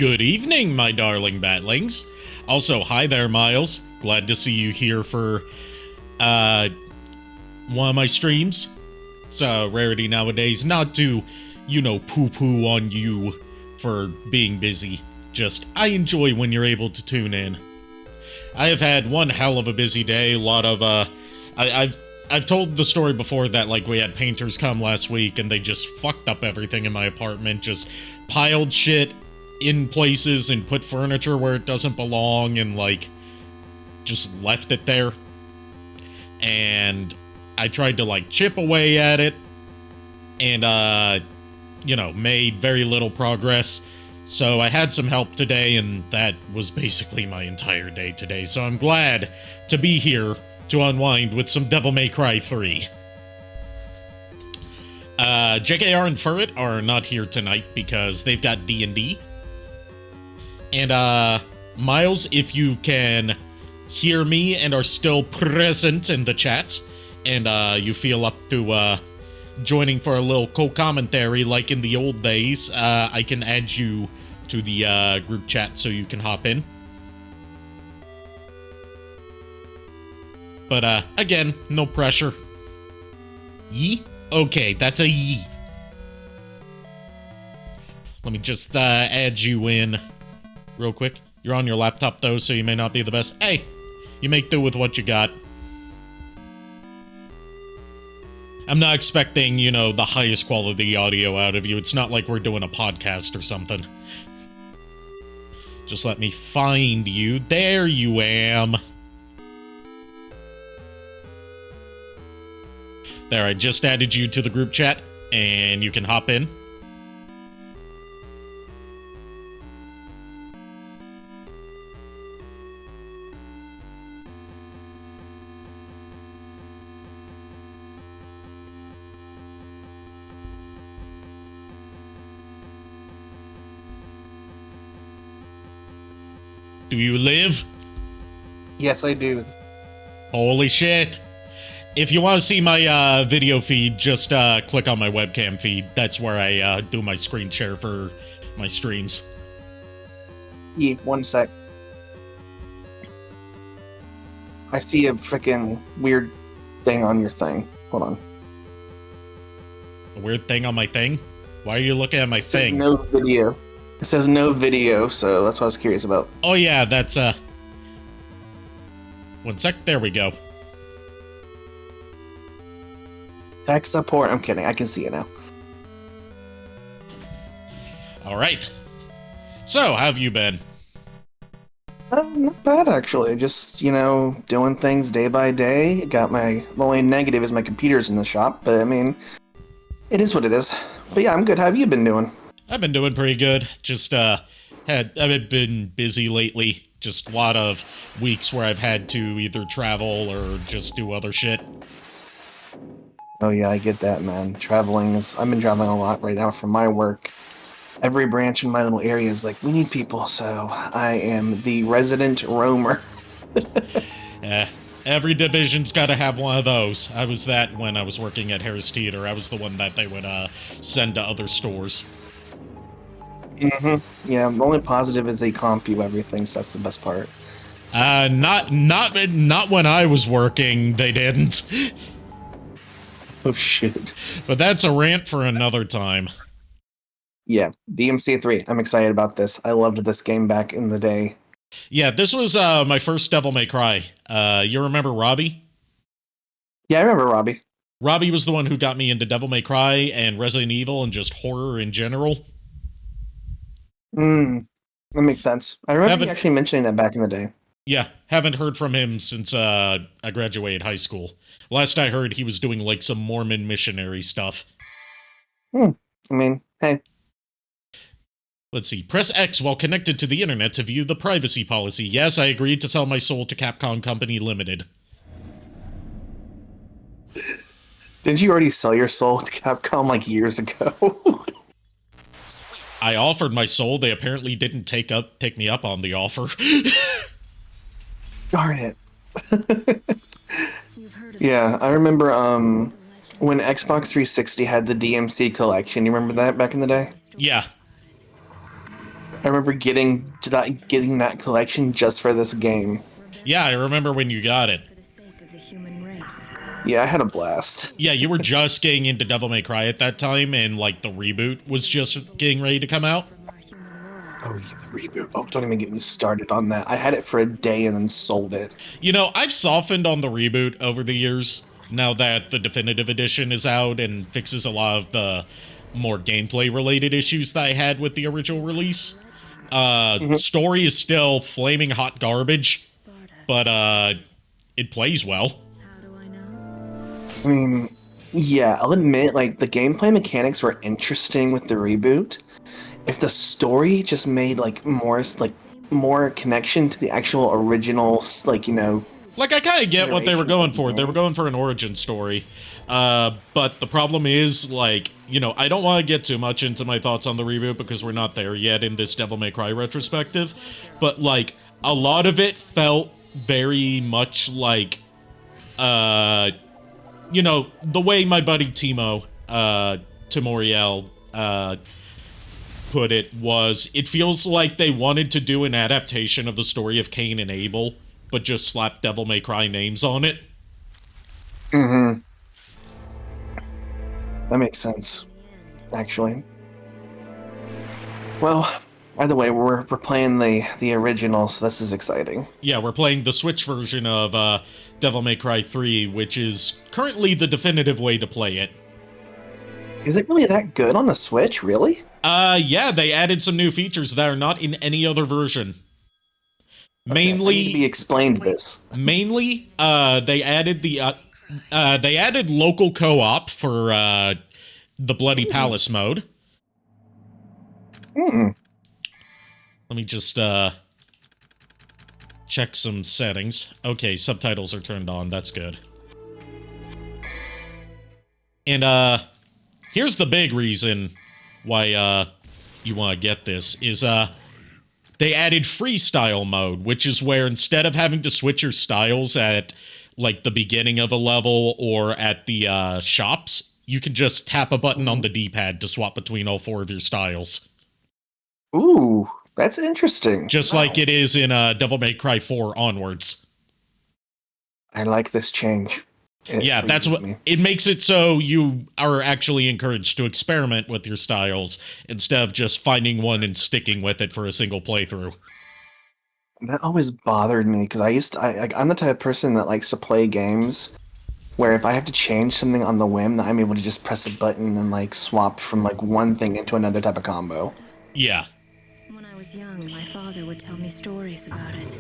Good evening, my darling batlings. Also, hi there, Miles. Glad to see you here for, one of my streams. It's a rarity nowadays not to, poo-poo on you for being busy. Just, I enjoy when you're able to tune in. I have had one hell of a busy day, a lot of, I've told the story before that, like, we had painters come last week and they just fucked up everything in my apartment, just piled shit in places and put furniture where it doesn't belong and, like, just left it there. And I tried to, like, chip away at it and, made very little progress. So I had some help today, and that was basically my entire day today. So I'm glad to be here to unwind with some Devil May Cry 3. JKR and Furret are not here tonight because they've got D&D. And, Miles, if you can hear me and are still present in the chat, and, you feel up to, joining for a little co-commentary like in the old days, I can add you to the, group chat so you can hop in. But, again, no pressure. Yee? Okay, that's a yee. Let me just, add you in real quick. You're on your laptop, though, so you may not be the best. Hey, you make do with what you got. I'm not expecting, the highest quality audio out of you. It's not like we're doing a podcast or something. Just let me find you. There you am. There, I just added you to the group chat, and you can hop in. Do you live? Yes, I do. Holy shit. If you want to see my video feed, just click on my webcam feed. That's where I do my screen share for my streams. Yeah, one sec. I see a freaking weird thing on your thing. Hold on. A weird thing on my thing? Why are you looking at my thing? It says no video. It says no video, so that's what I was curious about. Oh yeah, that's one sec, there we go. Tech support. I'm kidding. I can see it now. Alright. So, how have you been? Not bad, actually. Just, doing things day by day. The only negative is my computer's in the shop, but I mean, it is what it is. But yeah, I'm good. How have you been doing? I've been doing pretty good. Just, I've been busy lately. Just a lot of weeks where I've had to either travel or just do other shit. Oh yeah, I get that, man. I've been traveling a lot right now for my work. Every branch in my little area is like, we need people, so I am the resident roamer. Every division's gotta have one of those. I was that when I was working at Harris Theater. I was the one that they would, send to other stores. Mm-hmm. Yeah, the only positive is they comp you everything, so that's the best part. Not when I was working, they didn't. Oh shit. But that's a rant for another time. Yeah, DMC 3. I'm excited about this. I loved this game back in the day. Yeah, this was my first Devil May Cry. You remember Robbie? Yeah, I remember Robbie. Robbie was the one who got me into Devil May Cry and Resident Evil and just horror in general. That makes sense. I remember you actually mentioning that back in the day. Yeah, haven't heard from him since I graduated high school. Last I heard, he was doing, like, some Mormon missionary stuff. I mean, hey. Let's see. Press X while connected to the internet to view the privacy policy. Yes, I agreed to sell my soul to Capcom Company Limited. Didn't you already sell your soul to Capcom, like, years ago? I offered my soul. They apparently didn't take me up on the offer. Darn it. Yeah, I remember when Xbox 360 had the DMC collection. You remember that back in the day? Yeah. I remember getting that collection just for this game. Yeah, I remember when you got it. For the sake of the human race. Yeah, I had a blast. Yeah, you were just getting into Devil May Cry at that time, and like the reboot was just getting ready to come out. From our human world. Oh, yeah, the reboot. Oh, don't even get me started on that. I had it for a day and then sold it. You know, I've softened on the reboot over the years, now that the definitive edition is out and fixes a lot of the more gameplay-related issues that I had with the original release. Story is still flaming hot garbage, but it plays well. How do I know? I mean, yeah, I'll admit, like, the gameplay mechanics were interesting with the reboot. If the story just made, like, more connection to the actual original, like, you know... Like, I kind of get what they were going for. They were going for an origin story. But the problem is, like, you know, I don't want to get too much into my thoughts on the reboot because we're not there yet in this Devil May Cry retrospective. But, like, a lot of it felt very much like, you know, the way my buddy Timo, Timoriel, put it was, it feels like they wanted to do an adaptation of the story of Cain and Abel, but just slap Devil May Cry names on it. Mm-hmm. That makes sense, actually. Well, by the way, we're playing the original, so this is exciting. Yeah, we're playing the Switch version of Devil May Cry 3, which is currently the definitive way to play it. Is it really that good on the Switch, really? Yeah, they added some new features that are not in any other version. Mainly, I need to be explained this. Mainly, they added they added local co-op for the Bloody Palace mode. Hmm. Let me just check some settings. Okay, subtitles are turned on. That's good. And here's the big reason why you want to get this is they added freestyle mode, which is where instead of having to switch your styles at like the beginning of a level or at the shops, you can just tap a button on the D-pad to swap between all 4 of your styles. Ooh, that's interesting. Just like it is in Devil May Cry 4 onwards. I like this change. Yeah, that's what it makes it so you are actually encouraged to experiment with your styles instead of just finding one and sticking with it for a single playthrough. That always bothered me because I'm the type of person that likes to play games where if I have to change something on the whim, that I'm able to just press a button and like swap from like one thing into another type of combo. Yeah. When I was young, my father would tell me stories about it.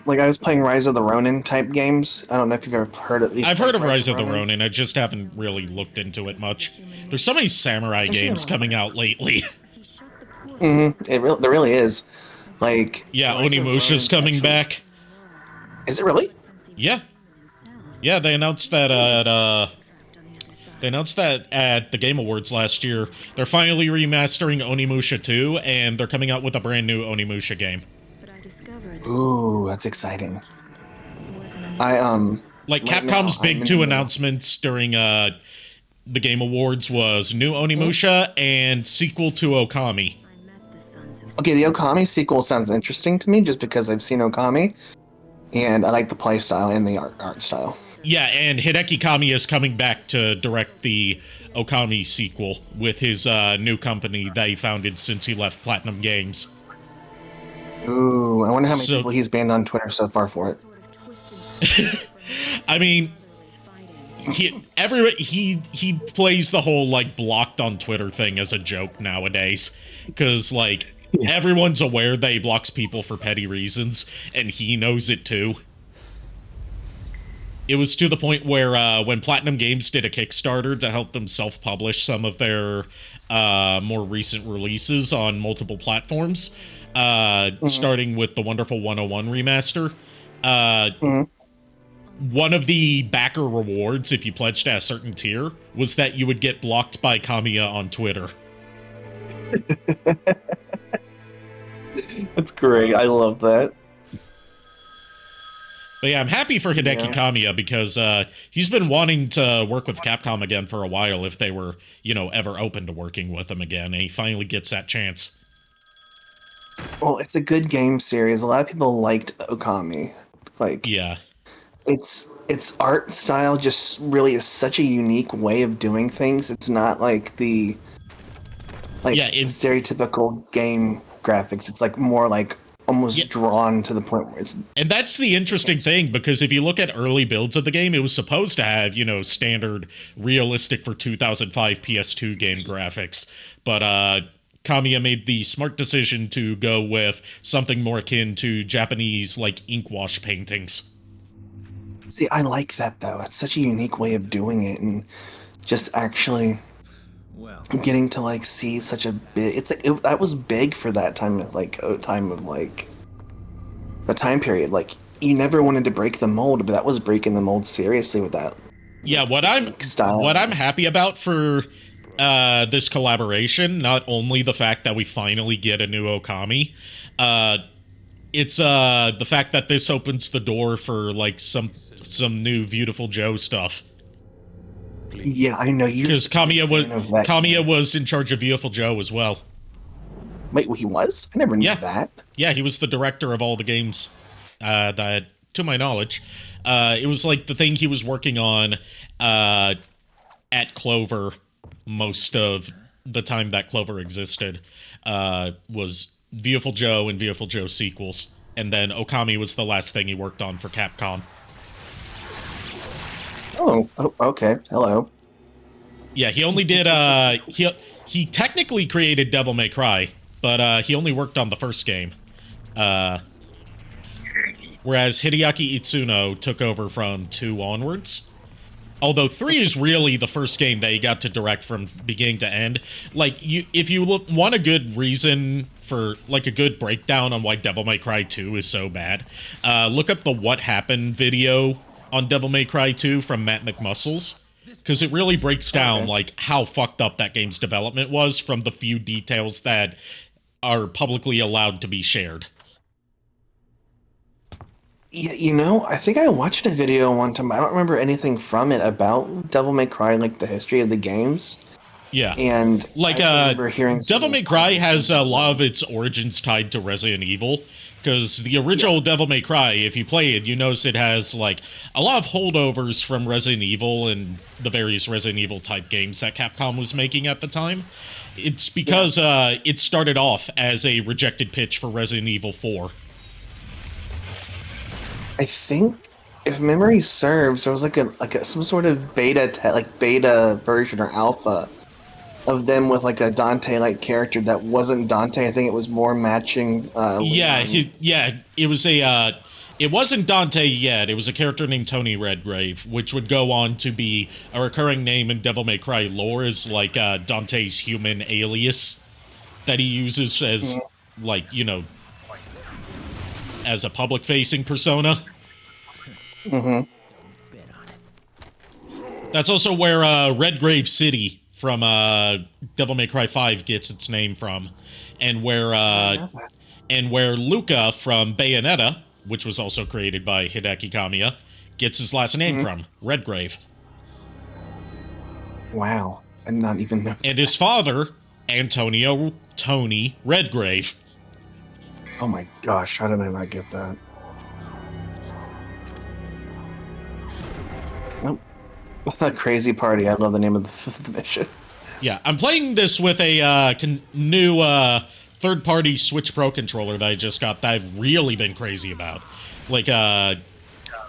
Like I was playing Rise of the Ronin type games. I don't know if you've ever heard of. I've heard of Rise of the Ronin. I just haven't really looked into it much. There's so many samurai games coming out lately. Mm-hmm. There really is. Like yeah, Onimusha's coming back. Is it really? Yeah. Yeah, they announced that at the Game Awards last year. They're finally remastering Onimusha 2, and they're coming out with a brand new Onimusha game. Ooh, that's exciting. Like Capcom's big 2 announcements during the Game Awards was new Onimusha and sequel to Okami. Okay, the Okami sequel sounds interesting to me just because I've seen Okami, and I like the play style and the art style. Yeah, and Hideki Kamiya is coming back to direct the Okami sequel with his new company that he founded since he left Platinum Games. Ooh, I wonder how many people he's banned on Twitter so far for it. I mean, he plays the whole like blocked on Twitter thing as a joke nowadays, because like everyone's aware that he blocks people for petty reasons, and he knows it too. It was to the point where when Platinum Games did a Kickstarter to help them self-publish some of their more recent releases on multiple platforms, starting with the wonderful 101 remaster, one of the backer rewards, if you pledged at a certain tier, was that you would get blocked by Kamiya on Twitter. That's great. I love that. But yeah, I'm happy for Hideki Kamiya because he's been wanting to work with Capcom again for a while if they were, you know, ever open to working with him again, and he finally gets that chance. Well, it's a good game series. A lot of people liked Okami. Like, Yeah. its art style just really is such a unique way of doing things. It's not like the Yeah, stereotypical game graphics. It's like more like yeah, almost drawn to the point where it's and that's the interesting thing, because if you look at early builds of the game, it was supposed to have, standard realistic for 2005 PS2 game graphics. But Kamiya made the smart decision to go with something more akin to Japanese, like, ink wash paintings. See, I like that though. It's such a unique way of doing it, and just actually getting to like see such a big. It's like that was big for that time, like time of like the time period. Like you never wanted to break the mold, but that was breaking the mold seriously with that Yeah, what I'm happy about for this collaboration, not only the fact that we finally get a new Okami, it's the fact that this opens the door for like some new Beautiful Joe stuff. Yeah, I know you. Because Kamiya was in charge of Beautiful Joe as well. Wait, he was? I never knew that. Yeah, he was the director of all the games. That, to my knowledge, it was like the thing he was working on at Clover most of the time that Clover existed, was Beautiful Joe and Beautiful Joe sequels. And then Okami was the last thing he worked on for Capcom. Oh, okay. Hello. Yeah, he only did, he technically created Devil May Cry, but he only worked on the first game. Whereas Hideaki Itsuno took over from 2 onwards. Although 3 is really the first game that he got to direct from beginning to end. Like, if you want a good reason for, like, a good breakdown on why Devil May Cry 2 is so bad, look up the What Happened video on Devil May Cry 2 from Matt McMuscles. Because it really breaks down, like, how fucked up that game's development was from the few details that are publicly allowed to be shared. Yeah, I think I watched a video one time. I don't remember anything from it about Devil May Cry, like the history of the games. Yeah. And like, I remember hearing Devil May Cry has a lot of its origins tied to Resident Evil. Because the original Devil May Cry, if you play it, you notice it has, like, a lot of holdovers from Resident Evil and the various Resident Evil type games that Capcom was making at the time. It's because it started off as a rejected pitch for Resident Evil 4. I think, if memory serves, there was some sort of beta version or alpha of them with like a Dante-like character that wasn't Dante. I think it was more matching. It wasn't Dante yet. It was a character named Tony Redgrave, which would go on to be a recurring name in Devil May Cry lore, as like Dante's human alias that he uses as as a public-facing persona. Mm-hmm. That's also where Redgrave City from Devil May Cry 5 gets its name from, and where Luca from Bayonetta, which was also created by Hideki Kamiya, gets his last name from, Redgrave. Wow, I did not even know that. And his father, Antonio Tony Redgrave. Oh my gosh, how did I not get that? Nope. Crazy Party, I love the name of the mission. Yeah, I'm playing this with a new third-party Switch Pro controller that I just got that I've really been crazy about. Like,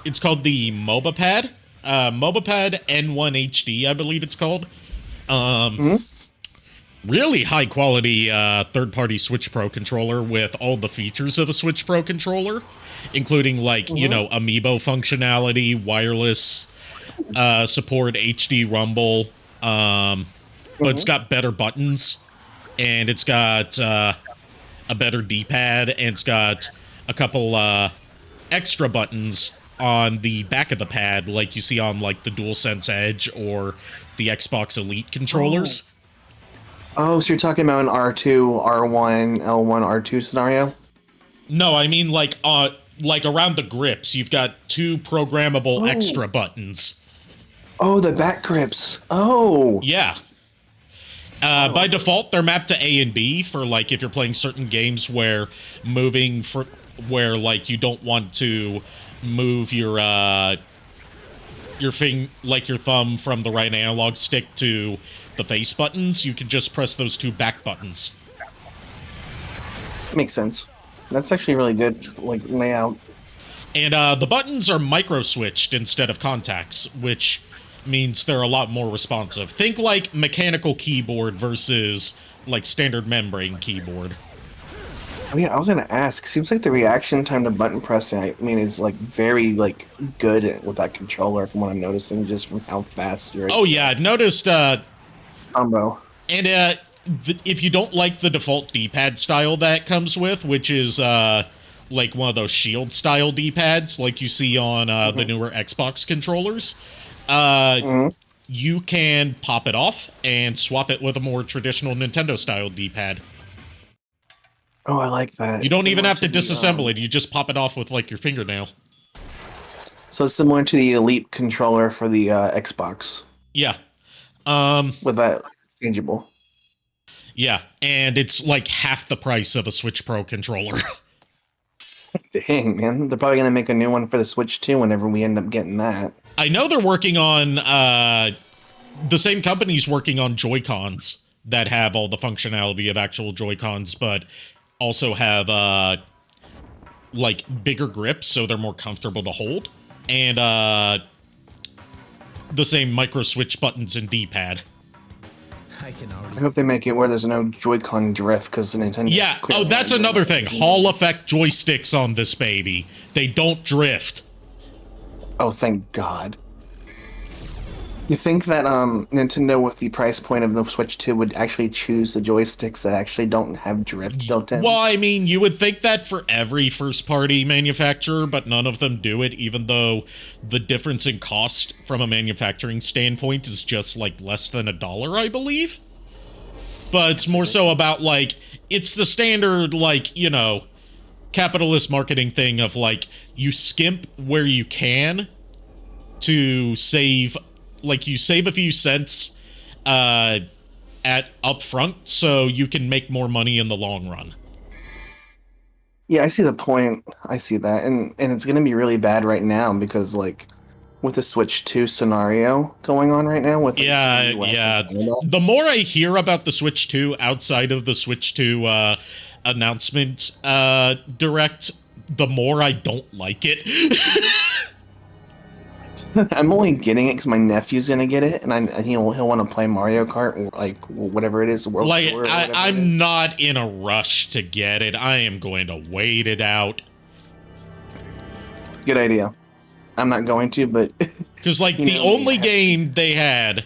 it's called the MobaPad. MobaPad N1 HD, I believe it's called. Really high-quality third-party Switch Pro controller with all the features of a Switch Pro controller, including, like, amiibo functionality, wireless support, HD rumble, but it's got better buttons, and it's got a better D-pad, and it's got a couple extra buttons on the back of the pad, like you see on like the DualSense Edge or the Xbox Elite controllers. Oh, so you're talking about an R2, R1, L1, R2 scenario? No, I mean like around the grips, you've got 2 programmable extra buttons. Oh, the back grips. Oh. Yeah. By default, they're mapped to A and B for like if you're playing certain games where where like you don't want to move your your thumb from the right analog stick to the face buttons. You can just press those two back buttons. Makes sense. That's actually really good, like, layout. And the buttons are micro switched instead of contacts, which means they're a lot more responsive. Think like mechanical keyboard versus like standard membrane keyboard. Oh yeah, I was gonna ask. Seems like the reaction time to button pressing, I mean, is like very like good with that controller, from what I'm noticing, just from how fast you're. Oh yeah, I've noticed. Combo. And if you don't like the default D-pad style that comes with, which is like one of those shield style D-pads like you see on the newer Xbox controllers, you can pop it off and swap it with a more traditional Nintendo style D-pad. Oh, I like that. You don't even have to disassemble it. You just pop it off with like your fingernail. So it's similar to the Elite controller for the Xbox. Yeah. With that changeable. Yeah, and it's like half the price of a Switch Pro controller. Dang, man. They're probably going to make a new one for the Switch 2 whenever we end up getting that. I know they're working on, the same company's working on Joy-Cons that have all the functionality of actual Joy-Cons, but also have, like, bigger grips so they're more comfortable to hold. And, the same micro switch buttons and D-pad. I hope they make it where there's no Joy-Con drift, because Nintendo. Yeah, oh, that's another thing. Hall effect joysticks on this baby. They don't drift. Oh, thank God. You think that Nintendo, with the price point of the Switch 2, would actually choose the joysticks that actually don't have drift built in? Well, I mean, you would think that for every first-party manufacturer, but none of them do it, even though the difference in cost from a manufacturing standpoint is just, like, less than $1, I believe. But it's more so about, like, it's the standard, like, you know, capitalist marketing thing of, like, you skimp where you can to save... Like, you save a few cents at upfront so you can make more money in the long run. Yeah, I see the point. I see that. And it's going to be really bad right now because, like, with the Switch 2 scenario going on right now with... Like, yeah. The more I hear about the Switch 2 outside of the Switch 2 announcement direct, the more I don't like it. I'm only getting it because my nephew's gonna get it, and he'll want to play Mario Kart or like whatever it is. Like I'm not in a rush to get it. I am going to wait it out. Good idea. I'm not going to, but because like the only game they had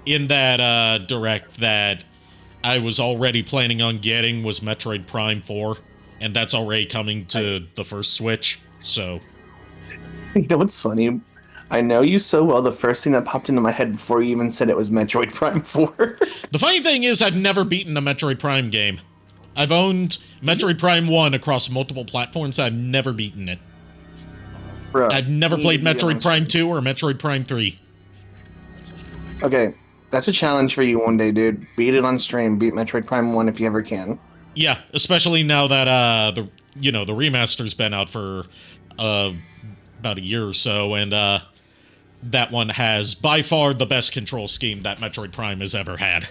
in that direct that I was already planning on getting was Metroid Prime 4, and that's already coming to the first Switch. So you know what's funny? I know you so well, the first thing that popped into my head before you even said it was Metroid Prime 4. The funny thing is I've never beaten a Metroid Prime game. I've owned Metroid Prime 1 across multiple platforms. I've never beaten it. Bro, I've never played Metroid Prime 2 or Metroid Prime 3. Okay, that's a challenge for you one day, dude. Beat it on stream. Beat Metroid Prime 1 if you ever can. Yeah, especially now that, the remaster's been out for about a year or so, and that one has by far the best control scheme that Metroid Prime has ever had.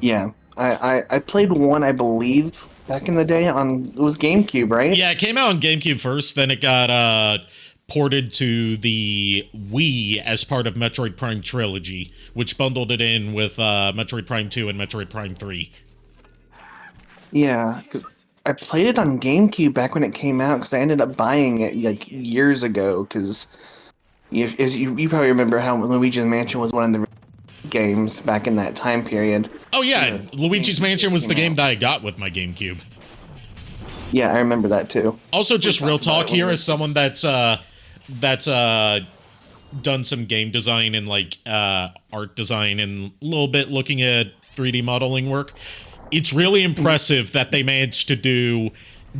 Yeah, I played one, I believe, back in the day on, it was GameCube, right? Yeah, it came out on GameCube first, then it got ported to the Wii as part of Metroid Prime Trilogy, which bundled it in with Metroid Prime 2 and Metroid Prime 3. Yeah, 'cause I played it on GameCube back when it came out, because I ended up buying it like years ago, because you probably remember how Luigi's Mansion was one of the games back in that time period. Oh yeah, Luigi's Mansion was the game that I got with my GameCube. Yeah, I remember that too. Also, just real talk here, as someone that's done some game design and like art design and a little bit looking at 3D modeling work. It's really impressive that they managed to do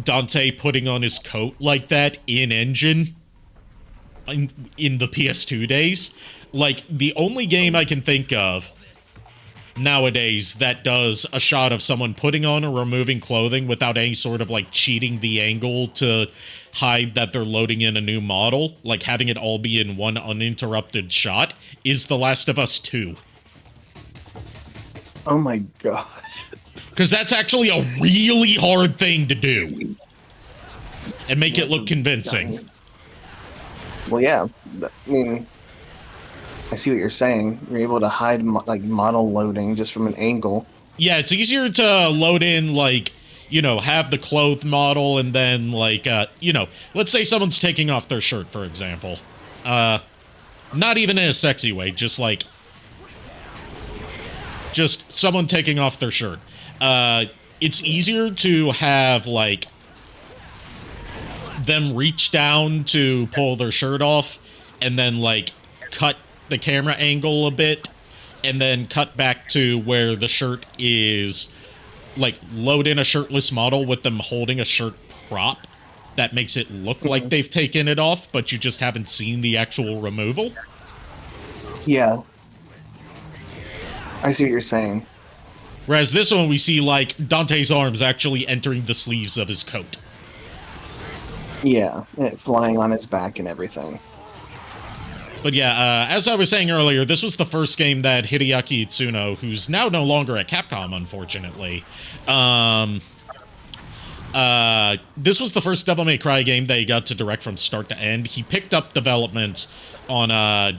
Dante putting on his coat like that in engine in the PS2 days. Like, the only game I can think of nowadays that does a shot of someone putting on or removing clothing without any sort of like cheating the angle to hide that they're loading in a new model, like having it all be in one uninterrupted shot, is The Last of Us 2. Oh my god. Because that's actually a really hard thing to do. And make it look convincing. Well, yeah. I mean, I see what you're saying. You're able to hide like model loading just from an angle. Yeah, it's easier to load in, like, you know, have the clothed model and then, like, you know, let's say someone's taking off their shirt, for example. Not even in a sexy way, just like, just someone taking off their shirt. It's easier to have, like, them reach down to pull their shirt off and then, like, cut the camera angle a bit and then cut back to where the shirt is, like, load in a shirtless model with them holding a shirt prop that makes it look like they've taken it off, but you just haven't seen the actual removal. Yeah. I see what you're saying. Whereas this one, we see, like, Dante's arms actually entering the sleeves of his coat. Yeah, it flying on his back and everything. But yeah, as I was saying earlier, this was the first game that Hideaki Itsuno, who's now no longer at Capcom, unfortunately, this was the first Devil May Cry game that he got to direct from start to end. He picked up development on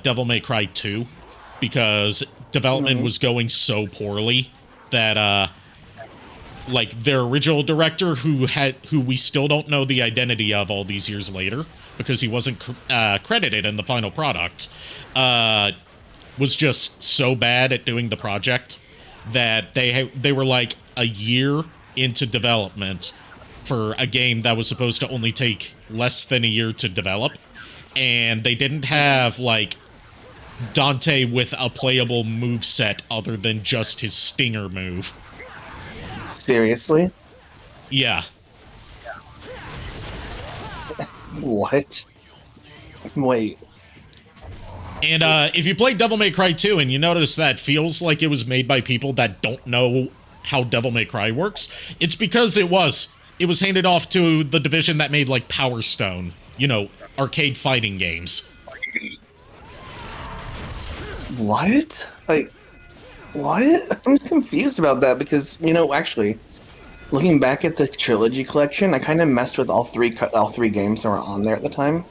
Devil May Cry 2 because development was going so poorly that like their original director, who we still don't know the identity of all these years later because he wasn't credited in the final product, was just so bad at doing the project that they were like a year into development for a game that was supposed to only take less than a year to develop, and they didn't have like Dante with a playable move set other than just his stinger move. Seriously? Yeah. What? Wait. And if you play Devil May Cry 2 and you notice that feels like it was made by people that don't know how Devil May Cry works, it's because it was handed off to the division that made like Power Stone, you know, arcade fighting games. What? Like, what? I'm confused about that because, you know, actually, looking back at the trilogy collection, I kind of messed with all three games that were on there at the time.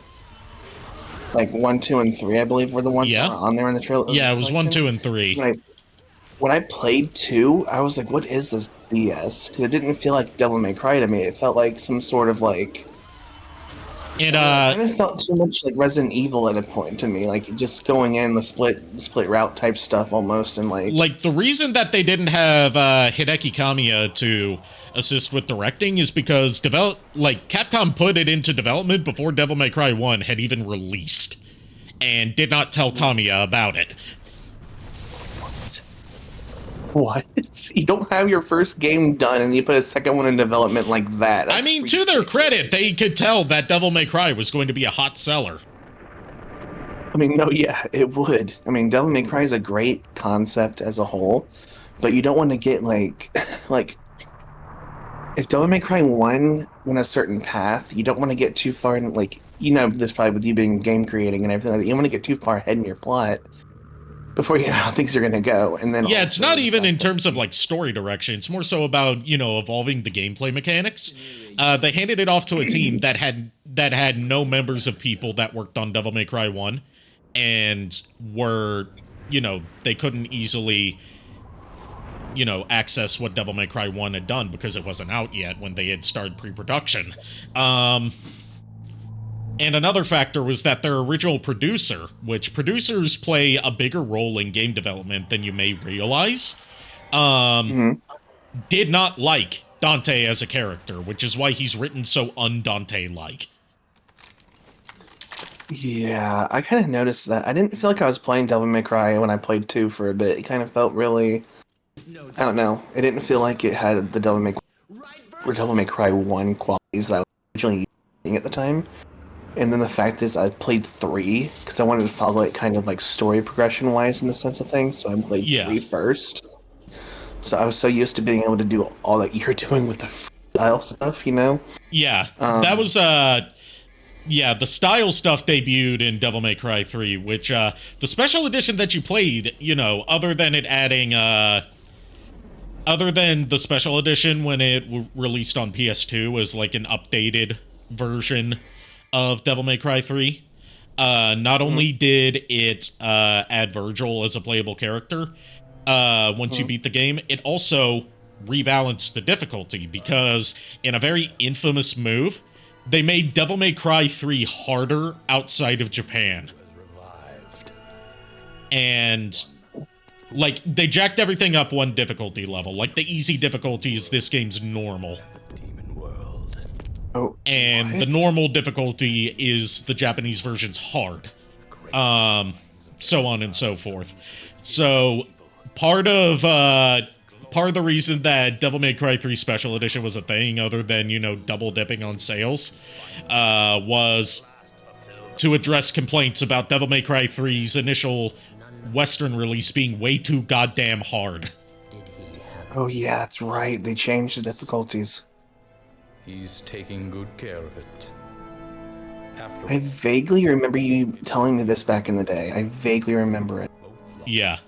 Like 1, 2, and 3, I believe, were the ones that were on there in the trilogy. Yeah, it was 1, 2, and 3. When I played 2, I was like, what is this BS? Because it didn't feel like Devil May Cry to me. It felt like some sort of like... And it kind of felt too much like Resident Evil at a point to me, like just going in the split route type stuff almost, and like the reason that they didn't have Hideki Kamiya to assist with directing is because Capcom put it into development before Devil May Cry 1 had even released, and did not tell Kamiya about it. What? You don't have your first game done and you put a second one in development like that. I mean, to their credit, they could tell that Devil May Cry was going to be a hot seller. I mean, no, yeah, it would. I mean, Devil May Cry is a great concept as a whole, but you don't want to get like if Devil May Cry 1 went a certain path, you don't want to get too far in, like, you know, this probably with you being game creating and everything like that. You don't want to get too far ahead in your plot before you know how things are going to go. And then yeah, it's not even in terms of like story direction. It's more so about, you know, evolving the gameplay mechanics. They handed it off to a team that had no members of people that worked on Devil May Cry 1 and were, you know, they couldn't easily, you know, access what Devil May Cry 1 had done because it wasn't out yet when they had started pre-production. And another factor was that their original producer, which producers play a bigger role in game development than you may realize, did not like Dante as a character, which is why he's written so un-Dante-like. Yeah, I kind of noticed that. I didn't feel like I was playing Devil May Cry when I played 2 for a bit. It kind of felt really... I don't know. It didn't feel like it had the Devil May Cry 1 qualities that I was originally using at the time. And then the fact is, I played 3 because I wanted to follow it kind of like story progression wise in the sense of things. So I played 3 first. So I was so used to being able to do all that you're doing with the style stuff, you know? Yeah, that was yeah, the style stuff debuted in Devil May Cry 3, which the special edition that you played, you know, other than it adding other than the special edition when it released on PS2 was like an updated version of Devil May Cry 3. Not only did it add Virgil as a playable character once you beat the game, it also rebalanced the difficulty because in a very infamous move, they made Devil May Cry 3 harder outside of Japan. And like they jacked everything up one difficulty level. Like the easy difficulty is this game's normal. Oh, and what? the normal difficulty is the Japanese version's hard. So on and so forth. So part of the reason that Devil May Cry 3 Special Edition was a thing, other than, you know, double dipping on sales, was to address complaints about Devil May Cry 3's initial Western release being way too goddamn hard. Oh yeah, that's right. They changed the difficulties. He's taking good care of it. I vaguely remember you telling me this back in the day. I vaguely remember it. Yeah.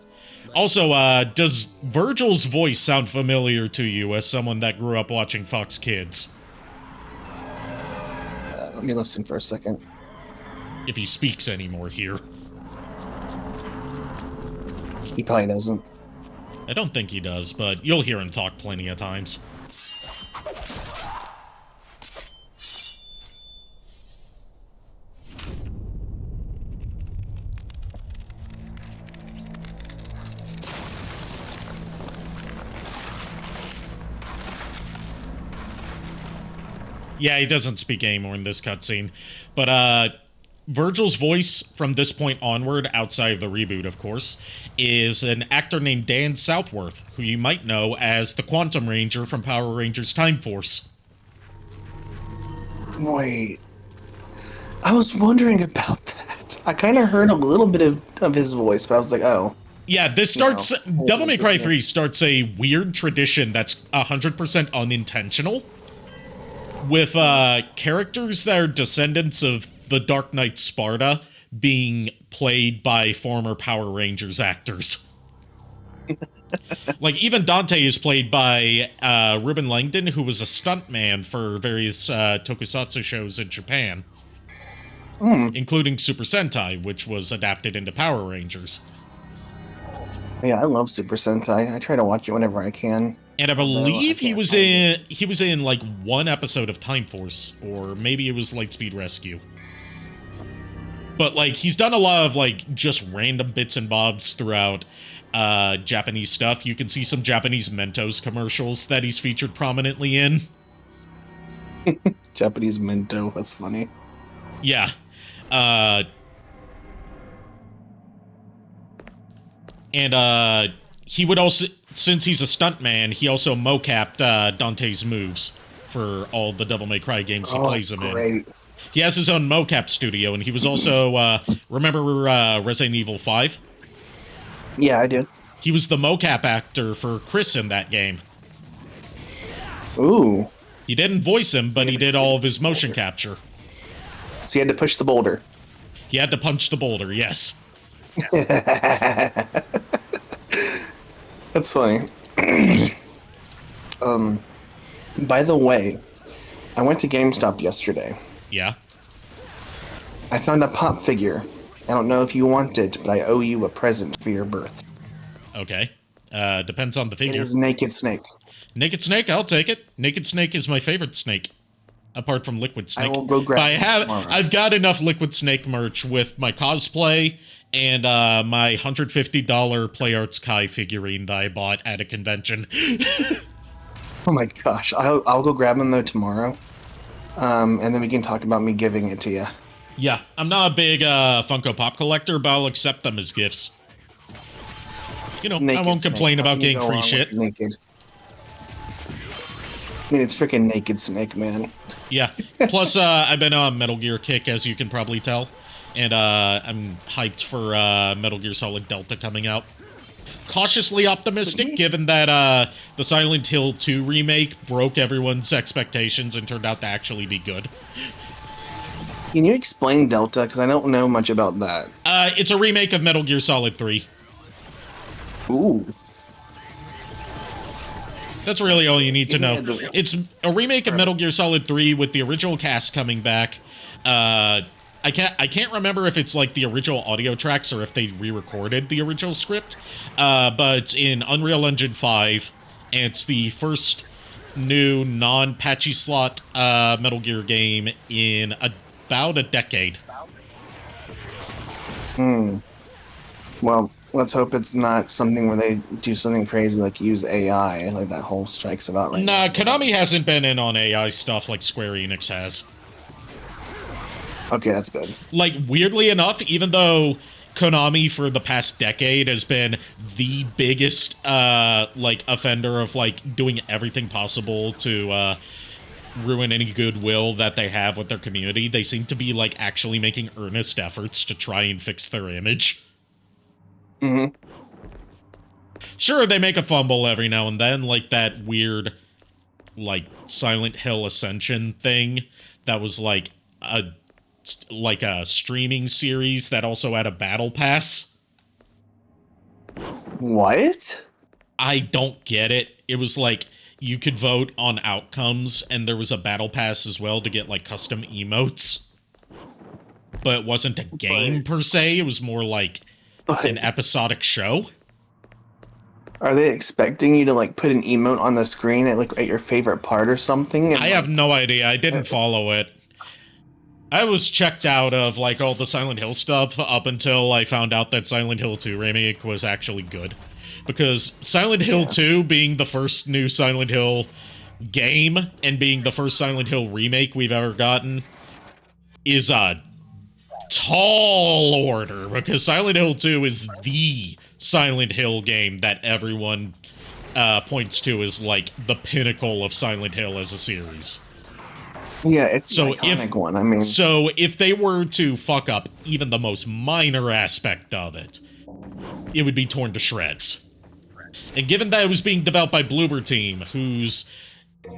Also, does Virgil's voice sound familiar to you as someone that grew up watching Fox Kids? Let me listen for a second. If he speaks anymore here. He probably doesn't. I don't think he does, but you'll hear him talk plenty of times. Yeah, he doesn't speak anymore in this cutscene. But, Virgil's voice from this point onward, outside of the reboot, of course, is an actor named Dan Southworth, who you might know as the Quantum Ranger from Power Rangers Time Force. Wait. I was wondering about that. I kind of heard a little bit of his voice, but I was like, oh. Yeah, this starts... Devil May Cry 3 starts a weird tradition that's 100% unintentional, with characters that are descendants of the Dark Knight Sparta being played by former Power Rangers actors. Like, even Dante is played by Ruben Langdon, who was a stuntman for various tokusatsu shows in Japan, including Super Sentai, which was adapted into Power Rangers. Yeah, I love Super Sentai. I try to watch it whenever I can. And I believe he was in like one episode of Time Force, or maybe it was Lightspeed Rescue. But like he's done a lot of like just random bits and bobs throughout Japanese stuff. You can see some Japanese Mentos commercials that he's featured prominently in. Japanese Mento, that's funny. Yeah. And he would also, since he's a stuntman, he also mocapped Dante's moves for all the Devil May Cry games he plays them in. He has his own mocap studio, and he was also, remember Resident Evil 5? Yeah, I do. He was the mocap actor for Chris in that game. Ooh. He didn't voice him, but he did all of his motion capture. So you had to push the boulder. He had to punch the boulder, yes. That's funny. By the way, I went to GameStop yesterday. Yeah? I found a pop figure. I don't know if you want it, but I owe you a present for your birth. Okay. Depends on the It figure. is Naked Snake. Naked Snake, I'll take it. Naked Snake is my favorite snake. Apart from Liquid Snake. I will go grab it tomorrow. I've got enough Liquid Snake merch with my cosplay and my $150 PlayArts Kai figurine that I bought at a convention. Oh my gosh. I'll go grab them though tomorrow. And then we can talk about me giving it to you. Yeah, I'm not a big Funko Pop collector, but I'll accept them as gifts. You know, I won't complain about getting free shit. Naked. I mean, it's freaking Naked Snake, man. Yeah. Plus, I've been on a Metal Gear kick, as you can probably tell. And I'm hyped for Metal Gear Solid Delta coming out. cautiously optimistic, Sweet. given that the Silent Hill 2 remake broke everyone's expectations and turned out to actually be good. Can you explain Delta? Because I don't know much about that. It's a remake of Metal Gear Solid 3. Ooh. That's really all you need to know. Yeah, It's a remake of Metal Gear Solid 3 with the original cast coming back. I can't remember if it's like the original audio tracks or if they re-recorded the original script. But it's in Unreal Engine 5, and it's the first new non-patchy slot Metal Gear game in about a decade. Well, let's hope it's not something where they do something crazy like use AI, like that whole strikes about right Nah, now. Konami hasn't been in on AI stuff like Square Enix has. Okay, that's good. Like, weirdly enough, even though Konami for the past decade has been the biggest, like, offender of, like, doing everything possible to, ruin any goodwill that they have with their community, they seem to be, like, actually making earnest efforts to try and fix their image. Mm-hmm. Sure, they make a fumble every now and then, like that weird, like, Silent Hill Ascension thing that was, like a streaming series that also had a battle pass. What? I don't get it. It was like you could vote on outcomes, and there was a battle pass as well to get like custom emotes. But it wasn't a game per se. It was more like an episodic show. Are they expecting you to like put an emote on the screen at your favorite part or something? I have no idea. I didn't follow it. I was checked out of like all the Silent Hill stuff up until I found out that Silent Hill 2 remake was actually good. Because Silent Hill 2 being the first new Silent Hill game and being the first Silent Hill remake we've ever gotten is a tall order, because Silent Hill 2 is the Silent Hill game that everyone points to as like the pinnacle of Silent Hill as a series. Yeah, it's So an iconic one. I mean, So if they were to fuck up even the most minor aspect of it, it would be torn to shreds. And given that it was being developed by Bloober Team, who's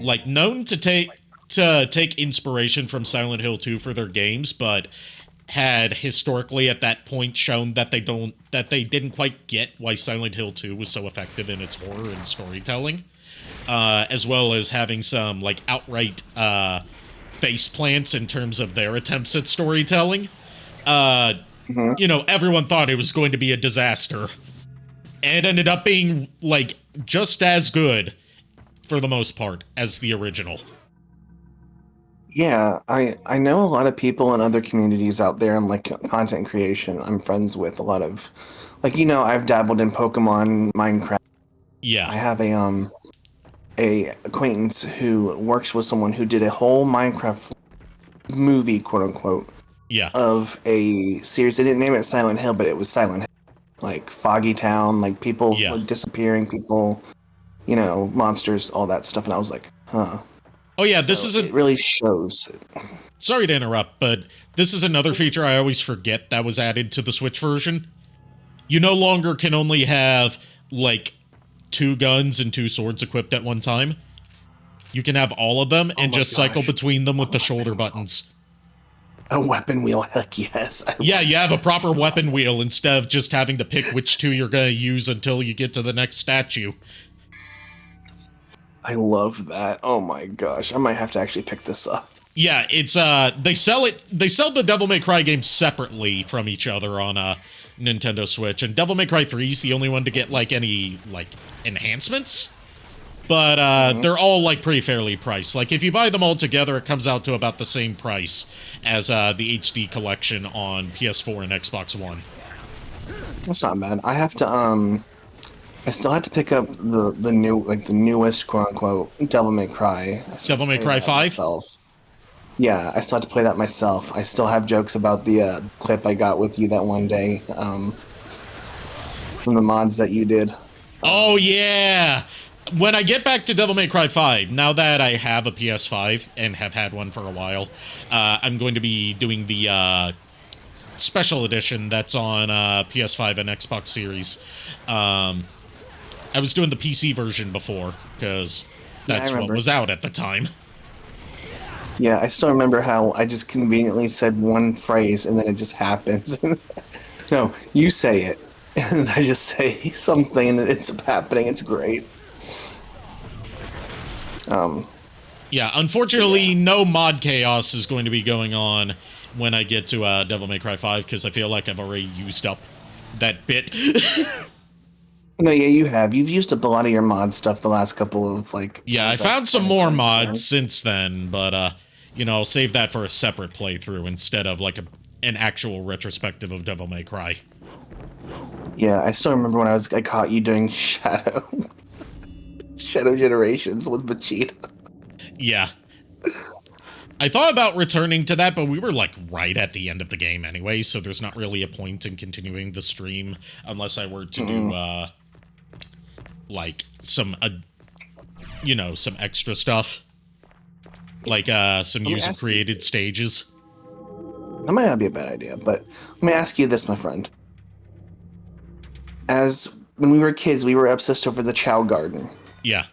like known to take inspiration from Silent Hill 2 for their games, but had historically at that point shown that they didn't quite get why Silent Hill 2 was so effective in its horror and storytelling, as well as having some like outright face plants in terms of their attempts at storytelling. You know, everyone thought it was going to be a disaster. And ended up being, like, just as good, for the most part, as the original. yeah, I know a lot of people in other communities out there in like content creation. I'm friends with a lot of, like, you know, I've dabbled in Pokemon, Minecraft. Yeah. I have a acquaintance who works with someone who did a whole Minecraft movie, quote unquote, Yeah. of a series. They didn't name it Silent Hill, but it was Silent Hill. Like Foggy Town, like people like disappearing, people, you know, monsters, all that stuff. And I was like, huh. Oh yeah, this is it really shows. Sorry to interrupt, but this is another feature I always forget that was added to the Switch version. You no longer can only have, like, 2 guns and 2 swords equipped at one time. You can have all of them and just cycle between them with the shoulder buttons. A weapon wheel, heck yes. Yeah, you have a proper weapon wheel instead of just having to pick which 2 you're gonna use until you get to the next statue. I love that. Oh my gosh, I might have to actually pick this up. Yeah, it's they sell the Devil May Cry games separately from each other on Nintendo Switch, and Devil May Cry 3 is the only one to get like any like enhancements. But they're all like pretty fairly priced. Like if you buy them all together, it comes out to about the same price as the HD collection on PS4 and Xbox One. That's not bad. I have to I still have to pick up the newest quote unquote Devil May Cry. Devil May Cry 5? Myself. Yeah, I still have to play that myself. I still have jokes about the clip I got with you that one day from the mods that you did. Oh yeah! When I get back to Devil May Cry 5, now that I have a PS5 and have had one for a while, I'm going to be doing the special edition that's on PS5 and Xbox Series. I was doing the PC version before, because that's what was out at the time. Yeah, I still remember how I just conveniently said one phrase and then it just happens. No, you say it. And I just say something and it's happening. It's great. Yeah, unfortunately, no mod chaos is going to be going on when I get to Devil May Cry 5, because I feel like I've already used up that bit. No, yeah, you have. You've used up a lot of your mod stuff the last couple of, like... Yeah, I found some more mods since then, but, you know, I'll save that for a separate playthrough instead of, like, an actual retrospective of Devil May Cry. Yeah, I still remember when I caught you doing Shadow... Shadow Generations with Vegeta. Yeah. I thought about returning to that, but we were, like, right at the end of the game anyway, so there's not really a point in continuing the stream unless I were to do, like, some, you know, some extra stuff. Like, some user-created stages. That might not be a bad idea, but let me ask you this, my friend. When we were kids, we were obsessed over the Chow Garden. Yeah.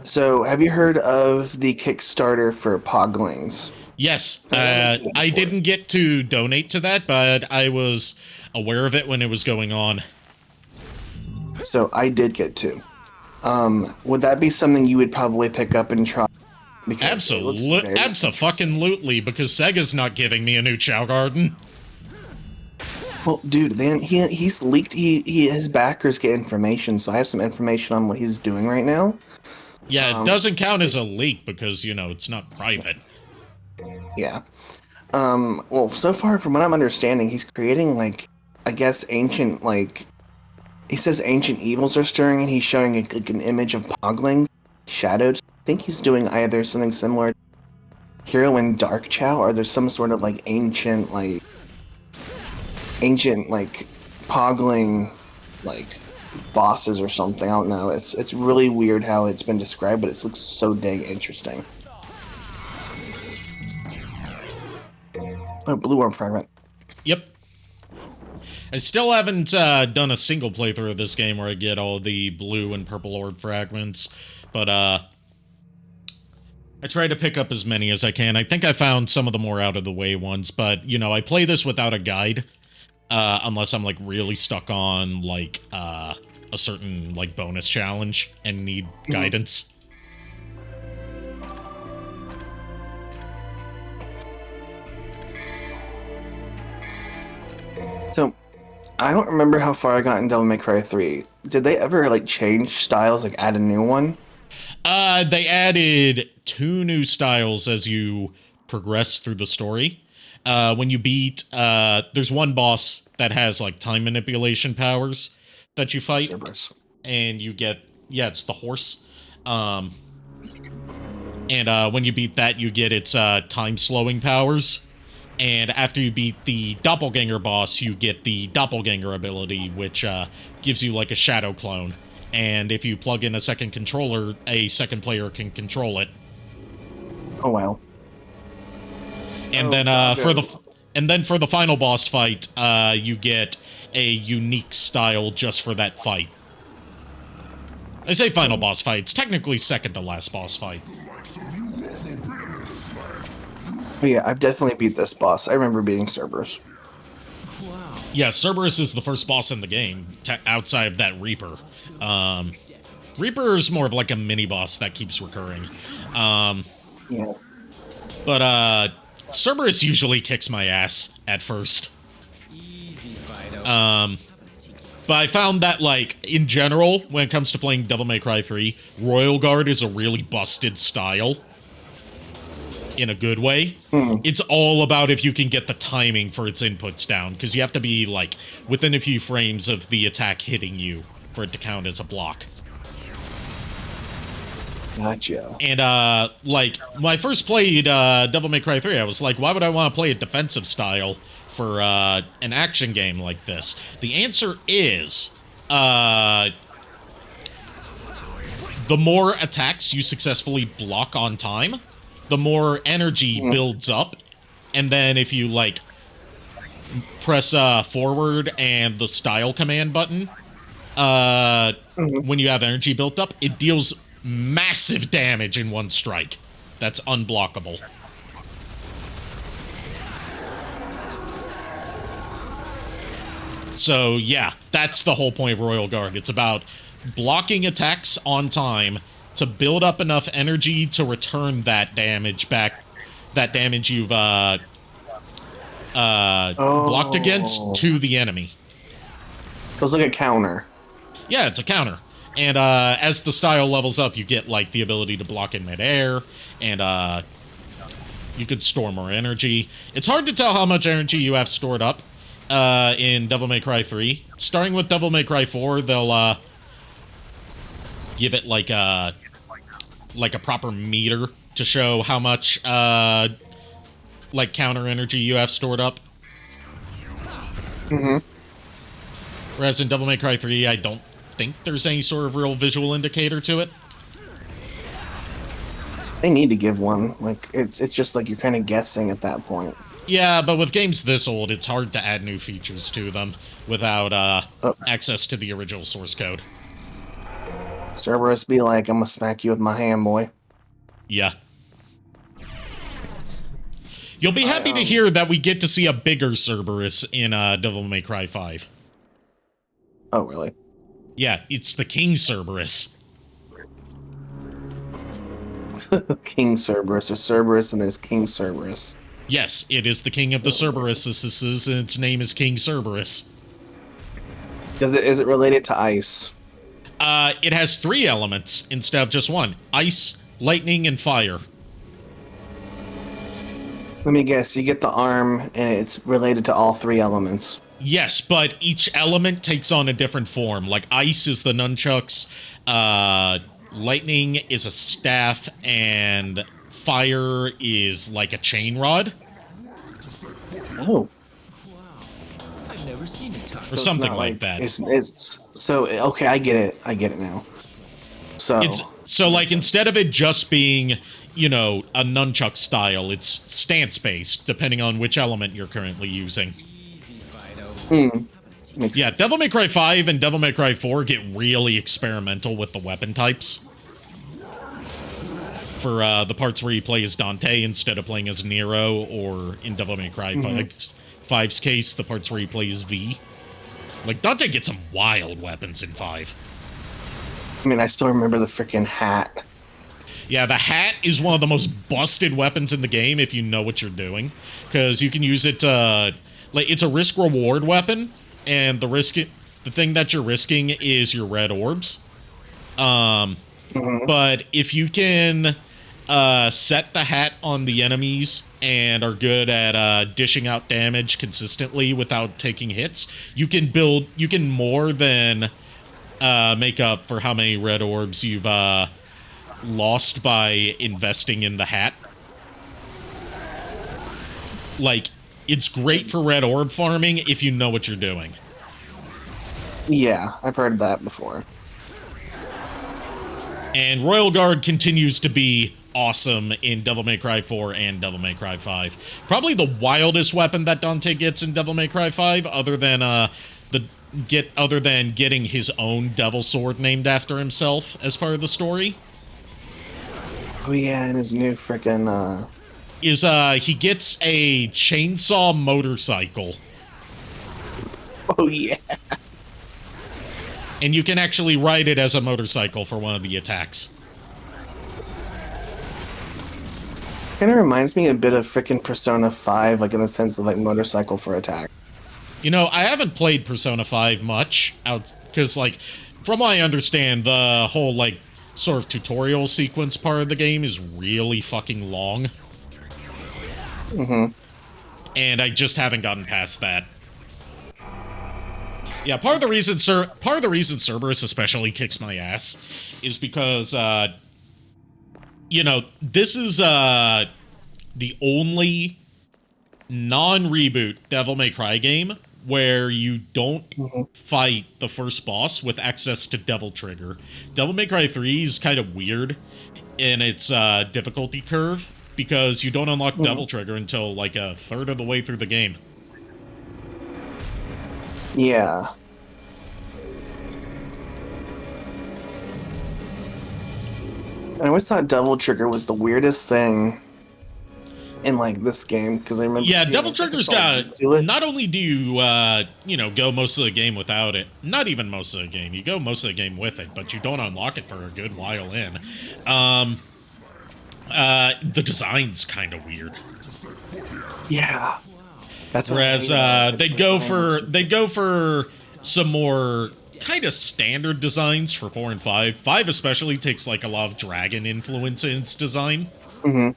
So, have you heard of the Kickstarter for Poglings? Yes. I didn't get to donate to that, but I was aware of it when it was going on. So, I did get to. Would that be something you would probably pick up and try? Abso-fucking-lutely, because Sega's not giving me a new Chow Garden. Well, dude, then he's leaked. His backers get information, so I have some information on what he's doing right now. Yeah, it doesn't count as a leak because, you know, it's not private. Yeah. Well, so far, from what I'm understanding, he's creating, like, I guess, ancient, like... He says ancient evils are stirring, and he's showing, like, an image of Poglings, shadowed. I think he's doing either something similar to Hero and Dark Chow, or there's some sort of, like, ancient, like, Pogling, like, bosses or something. I don't know. It's really weird how it's been described, but it looks so dang interesting. Oh, blue orb fragment. Yep. I still haven't done a single playthrough of this game where I get all the blue and purple orb fragments, but I try to pick up as many as I can. I think I found some of the more out-of-the-way ones, but, you know, I play this without a guide. Unless I'm, like, really stuck on, like, a certain, like, bonus challenge and need guidance. So, I don't remember how far I got in Devil May Cry 3. Did they ever, like, change styles, like, add a new one? They added 2 new styles as you progress through the story. When you beat, there's one boss that has, like, time manipulation powers that you fight. Cerberus. And you get, yeah, it's the horse. And when you beat that, you get its, time-slowing powers. And after you beat the Doppelganger boss, you get the Doppelganger ability, which, gives you, like, a shadow clone. And if you plug in a second controller, a second player can control it. Oh, wow. And then for the final boss fight, you get a unique style just for that fight. I say final boss fight, it's technically second to last boss fight. But yeah, I've definitely beat this boss. I remember beating Cerberus. Wow. Yeah, Cerberus is the first boss in the game, outside of that Reaper. Reaper is more of like a mini-boss that keeps recurring. Yeah. But, Cerberus usually kicks my ass at first. But I found that, like, in general, when it comes to playing Devil May Cry 3, Royal Guard is a really busted style. In a good way. It's all about if you can get the timing for its inputs down, because you have to be, like, within a few frames of the attack hitting you for it to count as a block. Gotcha. And, like, when I first played Devil May Cry 3, I was like, why would I want to play a defensive style for an action game like this? The answer is, the more attacks you successfully block on time, the more energy builds up, and then if you, like, press forward and the style command button, when you have energy built up, it deals massive damage in one strike. That's unblockable. So yeah, that's the whole point of Royal Guard. It's about blocking attacks on time to build up enough energy to return that damage back, that damage you've blocked against to the enemy. It was like a counter. Yeah, it's a counter. And as the style levels up, you get like the ability to block in midair, and you could store more energy. It's hard to tell how much energy you have stored up in Devil May Cry 3. Starting with Devil May Cry 4, they'll give it like a proper meter to show how much like counter energy you have stored up. Whereas in Devil May Cry 3, I don't think there's any sort of real visual indicator to it. They need to give one. Like it's just like you're kind of guessing at that point. Yeah, but with games this old, it's hard to add new features to them without access to the original source code. Cerberus be like, I'm gonna smack you with my hand, boy. Yeah. You'll be happy to hear that we get to see a bigger Cerberus in Devil May Cry 5. Oh, really? Yeah, it's the King Cerberus. King Cerberus, or Cerberus, and there's King Cerberus. Yes, it is the king of the Cerberuses, and its name is King Cerberus. Is it related to ice? It has 3 elements instead of just one. Ice, lightning, and fire. Let me guess, you get the arm, and it's related to all 3 elements. Yes, but each element takes on a different form. Like, ice is the nunchucks, lightning is a staff, and fire is like a chain rod. Oh. I've never seen it touch. Or something like that. It's so okay. I get it now. So like instead of it just being, you know, a nunchuck style, it's stance based depending on which element you're currently using. makes Yeah, sense. Devil May Cry 5 and Devil May Cry 4 get really experimental with the weapon types. For the parts where you play as Dante instead of playing as Nero, or in Devil May Cry 5's case, the parts where he plays V. Like, Dante gets some wild weapons in 5. I mean, I still remember the freaking hat. Yeah, the hat is one of the most busted weapons in the game if you know what you're doing. Because you can use it to... Like, it's a risk-reward weapon, and the thing that you're risking is your red orbs. But if you can set the hat on the enemies and are good at dishing out damage consistently without taking hits, you can more than make up for how many red orbs you've lost by investing in the hat. Like, it's great for red orb farming if you know what you're doing. Yeah, I've heard that before. And Royal Guard continues to be awesome in Devil May Cry 4 and Devil May Cry 5. Probably the wildest weapon that Dante gets in Devil May Cry 5, other than getting his own devil sword named after himself as part of the story. Oh yeah, and his new freaking Is he gets a chainsaw motorcycle. Oh yeah. And you can actually ride it as a motorcycle for one of the attacks. Kind of reminds me a bit of freaking Persona 5, like in the sense of like motorcycle for attack. You know, I haven't played Persona 5 much, because, like, from what I understand, the whole, like, sort of tutorial sequence part of the game is really fucking long. And I just haven't gotten past that. Yeah, part of the reason Cerberus especially kicks my ass is because, you know, this is, the only non-reboot Devil May Cry game where you don't fight the first boss with access to Devil Trigger. Devil May Cry 3 is kind of weird in its difficulty curve, because you don't unlock Devil Trigger until like a third of the way through the game. Yeah. I always thought Devil Trigger was the weirdest thing in like this game because I remember. Yeah, seeing, Devil like, I Trigger's saw you got. do it. Not only do you, go most of the game without it, not even most of the game, you go most of the game with it, but you don't unlock it for a good while in. The design's kind of weird. Yeah. That's what I Whereas hate about it. The they'd go design for some more kind of standard designs for 4 and 5. 5 especially takes like a lot of dragon influence in its design. was-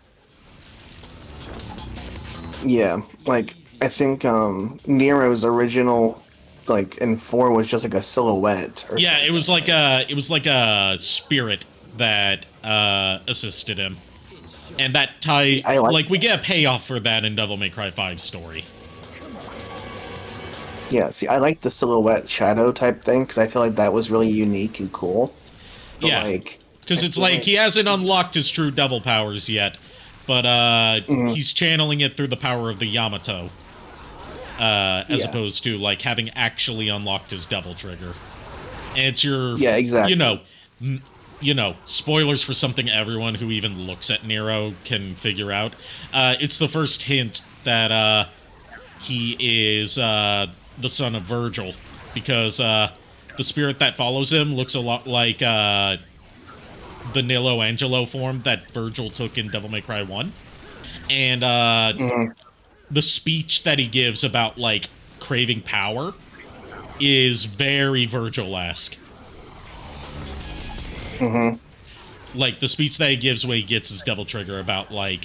Yeah, like I think Nero's original, like in 4, was just like a silhouette. Or Yeah, something. it was like a spirit that assisted him. And that I like like we get a payoff for that in Devil May Cry 5 story. Yeah, see, I like the silhouette shadow type thing because I feel like that was really unique and cool. But Yeah. like, Because I it's feel like he hasn't unlocked his true devil powers yet, but he's channeling it through the power of the Yamato, as Yeah. opposed to like having actually unlocked his devil trigger. And it's your Yeah, exactly. spoilers for something everyone who even looks at Nero can figure out. It's the first hint that he is the son of Virgil, because the spirit that follows him looks a lot like the Nilo Angelo form that Virgil took in Devil May Cry 1. And the speech that he gives about, like, craving power is very Virgil-esque. Like, the speech that he gives when he gets his devil trigger about, like,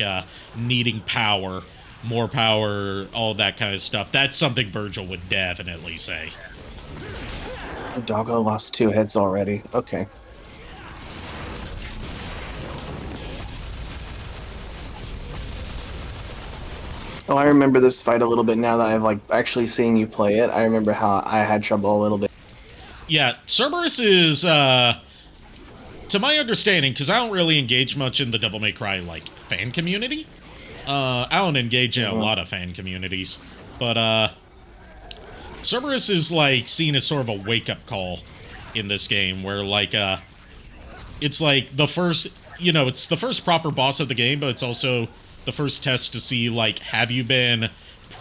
needing power, more power, all that kind of stuff. That's something Virgil would definitely say. Doggo lost 2 heads already. Okay. Oh, I remember this fight a little bit now that I've like actually seen you play it. I remember how I had trouble a little bit. Yeah, Cerberus is, to my understanding, because I don't really engage much in the Devil May Cry, like, fan community. I don't engage in a lot of fan communities. But, Cerberus is, like, seen as sort of a wake-up call in this game, where, like, it's like the first, it's the first proper boss of the game, but it's also the first test to see, like, have you been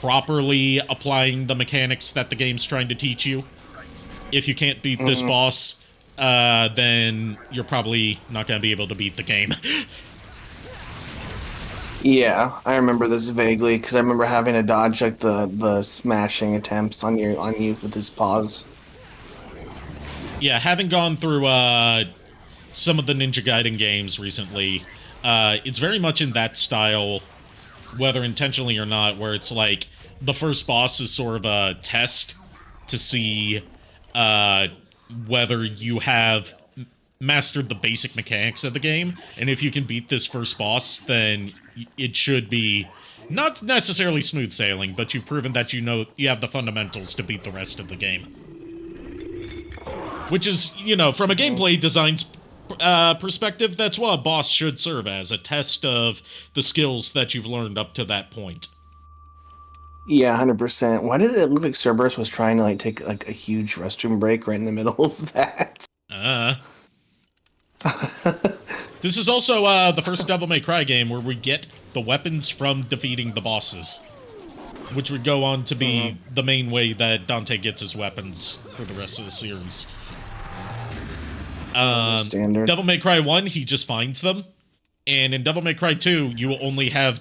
properly applying the mechanics that the game's trying to teach you? If you can't beat this boss, then you're probably not going to be able to beat the game. Yeah, I remember this vaguely because I remember having to dodge like the smashing attempts on you with his paws. Yeah, having gone through some of the Ninja Gaiden games recently, it's very much in that style, whether intentionally or not, where it's like the first boss is sort of a test to see whether you have mastered the basic mechanics of the game, and if you can beat this first boss, then it should be not necessarily smooth sailing, but you've proven that you have the fundamentals to beat the rest of the game. Which is, from a gameplay design's perspective, that's what a boss should serve as, a test of the skills that you've learned up to that point. Yeah, 100%. Why did it look like Cerberus was trying to like take like a huge restroom break right in the middle of that? This is also the first Devil May Cry game where we get the weapons from defeating the bosses, which would go on to be the main way that Dante gets his weapons for the rest of the series. Standard. Devil May Cry 1, he just finds them, and in Devil May Cry 2, you will only have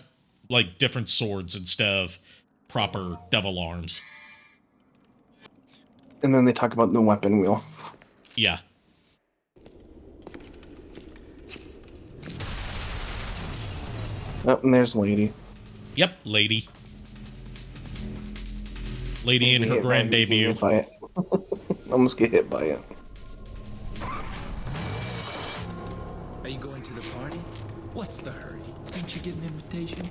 like different swords instead of proper devil arms. And then they talk about the weapon wheel. Yeah. Oh, and there's Lady. Yep, Lady. Lady in her grand debut. By it. Almost get hit by it. Are you going to the party? What's the hurry? Didn't you get an invitation?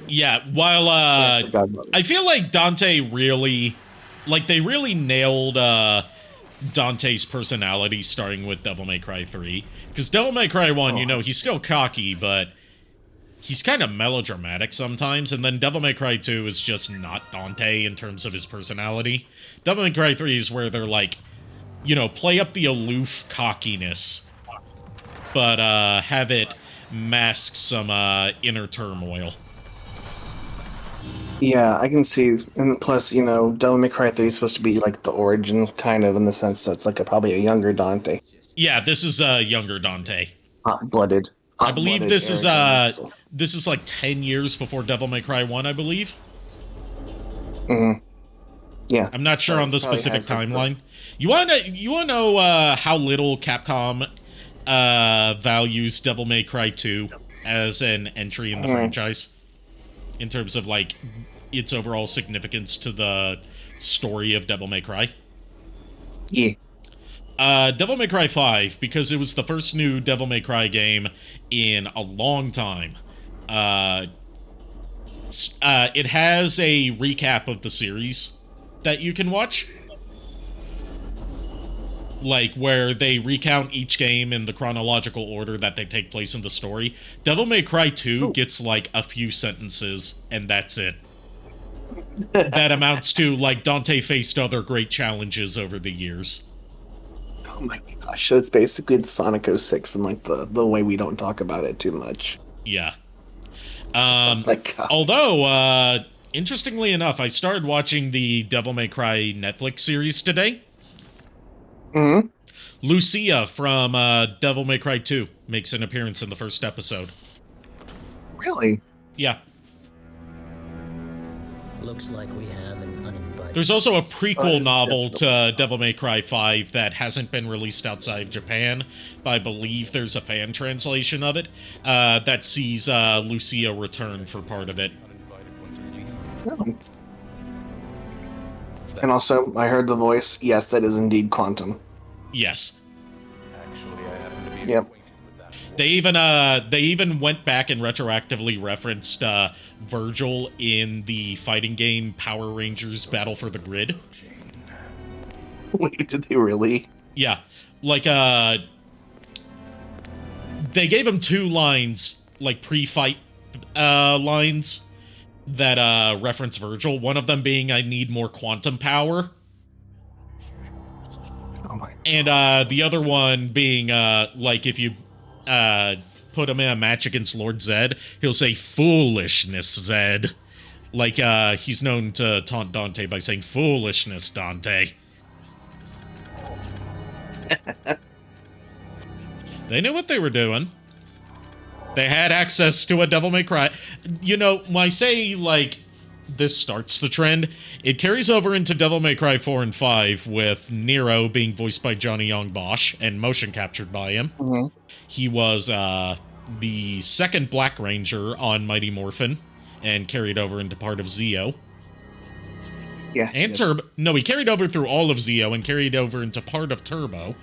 Yeah, while forgot about it. I feel like Dante really, like, they really nailed Dante's personality starting with Devil May Cry 3. Because Devil May Cry 1, you know, he's still cocky, but he's kind of melodramatic sometimes, and then Devil May Cry 2 is just not Dante in terms of his personality. Devil May Cry 3 is where they're like, you know, play up the aloof cockiness, but have it mask some inner turmoil. Yeah, I can see, and plus, you know, Devil May Cry 3 is supposed to be like the origin, kind of, in the sense that it's like probably a younger Dante. Yeah, this is a younger Dante. Hot-blooded. I believe this is like 10 years before Devil May Cry 1, I believe. Yeah. I'm not sure on the specific timeline. You wanna know how little Capcom values Devil May Cry 2 as an entry in the franchise? In terms of, like, its overall significance to the story of Devil May Cry? Yeah. Devil May Cry 5, because it was the first new Devil May Cry game in a long time. It has a recap of the series that you can watch. Like, where they recount each game in the chronological order that they take place in the story. Devil May Cry 2 gets, like, a few sentences, and that's it. That amounts to, like, Dante faced other great challenges over the years. Oh my gosh, so it's basically the Sonic 06 and, like, the way we don't talk about it too much. Yeah. God. Although, interestingly enough, I started watching the Devil May Cry Netflix series today. Lucia from Devil May Cry 2 makes an appearance in the first episode. Really? Yeah. Looks like we have an uninvited. There's also a prequel novel to Devil May Cry 5 that hasn't been released outside of Japan, but I believe there's a fan translation of it that sees Lucia return for part of it. Oh. And also, I heard the voice. Yes, that is indeed Quantum. Yes. Actually, I happen to be Yep. acquainted with that. They even went back and retroactively referenced Virgil in the fighting game Power Rangers Battle for the Grid. Wait, did they really? Yeah. Like, they gave him 2 lines, like, pre-fight lines that reference Virgil. One of them being, I need more quantum power. Oh my. And the other one being, like, if you put him in a match against Lord Zed, he'll say, foolishness, Zed. Like, he's known to taunt Dante by saying, foolishness, Dante. They knew what they were doing. They had access to a Devil May Cry. You know, when I say, like, this starts the trend, it carries over into Devil May Cry 4 and 5 with Nero being voiced by Johnny Young Bosch and motion captured by him. He was the second Black Ranger on Mighty Morphin and carried over into part of Zeo. Yeah. And Turbo. No, he carried over through all of Zeo and carried over into part of Turbo.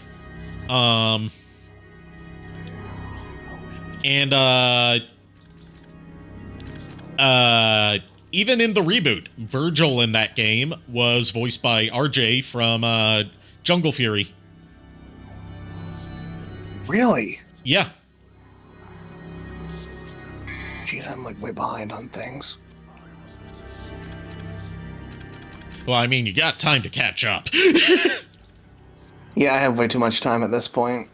Even in the reboot, Virgil in that game was voiced by RJ from Jungle Fury. Really? Yeah. Jeez, I'm like way behind on things. Well, I mean, you got time to catch up. Yeah, I have way too much time at this point.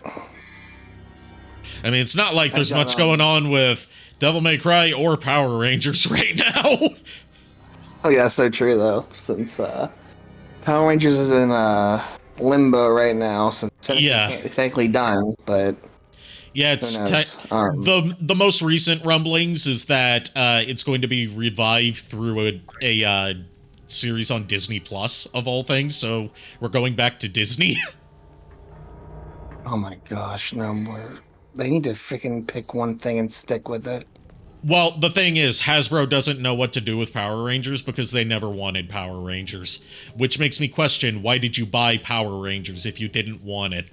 I mean, it's not like there's much going on with Devil May Cry or Power Rangers right now. Oh yeah, that's so true though. Since Power Rangers is in limbo right now, since it's technically done, but yeah, it's who knows? the most recent rumblings is that it's going to be revived through a series on Disney Plus of all things. So we're going back to Disney. Oh my gosh, no more. They need to freaking pick one thing and stick with it. Well, the thing is, Hasbro doesn't know what to do with Power Rangers because they never wanted Power Rangers. Which makes me question, why did you buy Power Rangers if you didn't want it?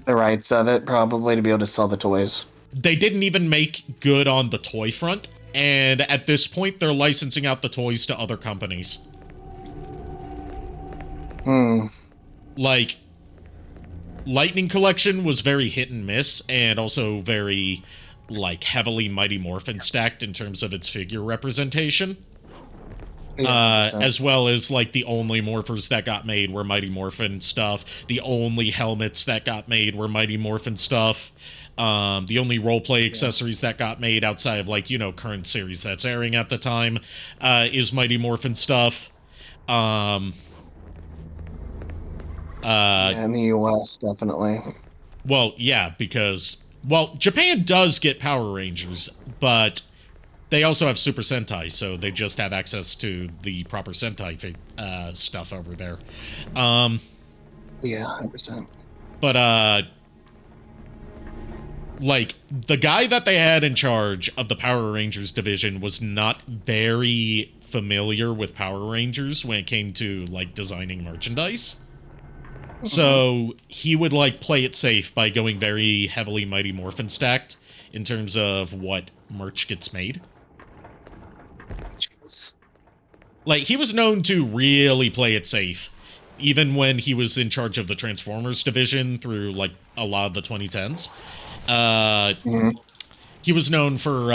The rights of it, probably, to be able to sell the toys. They didn't even make good on the toy front, and at this point, they're licensing out the toys to other companies. like, Lightning Collection was very hit and miss, and also very, like, heavily Mighty Morphin stacked in terms of its figure representation. Yeah, As well as, like, the only morphers that got made were Mighty Morphin stuff. The only helmets that got made were Mighty Morphin stuff. The only roleplay accessories that got made outside of, like, you know, current series that's airing at the time is Mighty Morphin stuff. yeah, in the US, definitely. Well, yeah, because, well, Japan does get Power Rangers, but they also have Super Sentai, so they just have access to the proper Sentai stuff over there. Yeah, 100%. But, like, the guy that they had in charge of the Power Rangers division was not very familiar with Power Rangers when it came to, like, designing merchandise. So he would, like, play it safe by going very heavily Mighty Morphin stacked in terms of what merch gets made. Jeez. Like, he was known to really play it safe, even when he was in charge of the Transformers division through, like, a lot of the 2010s. He was known for,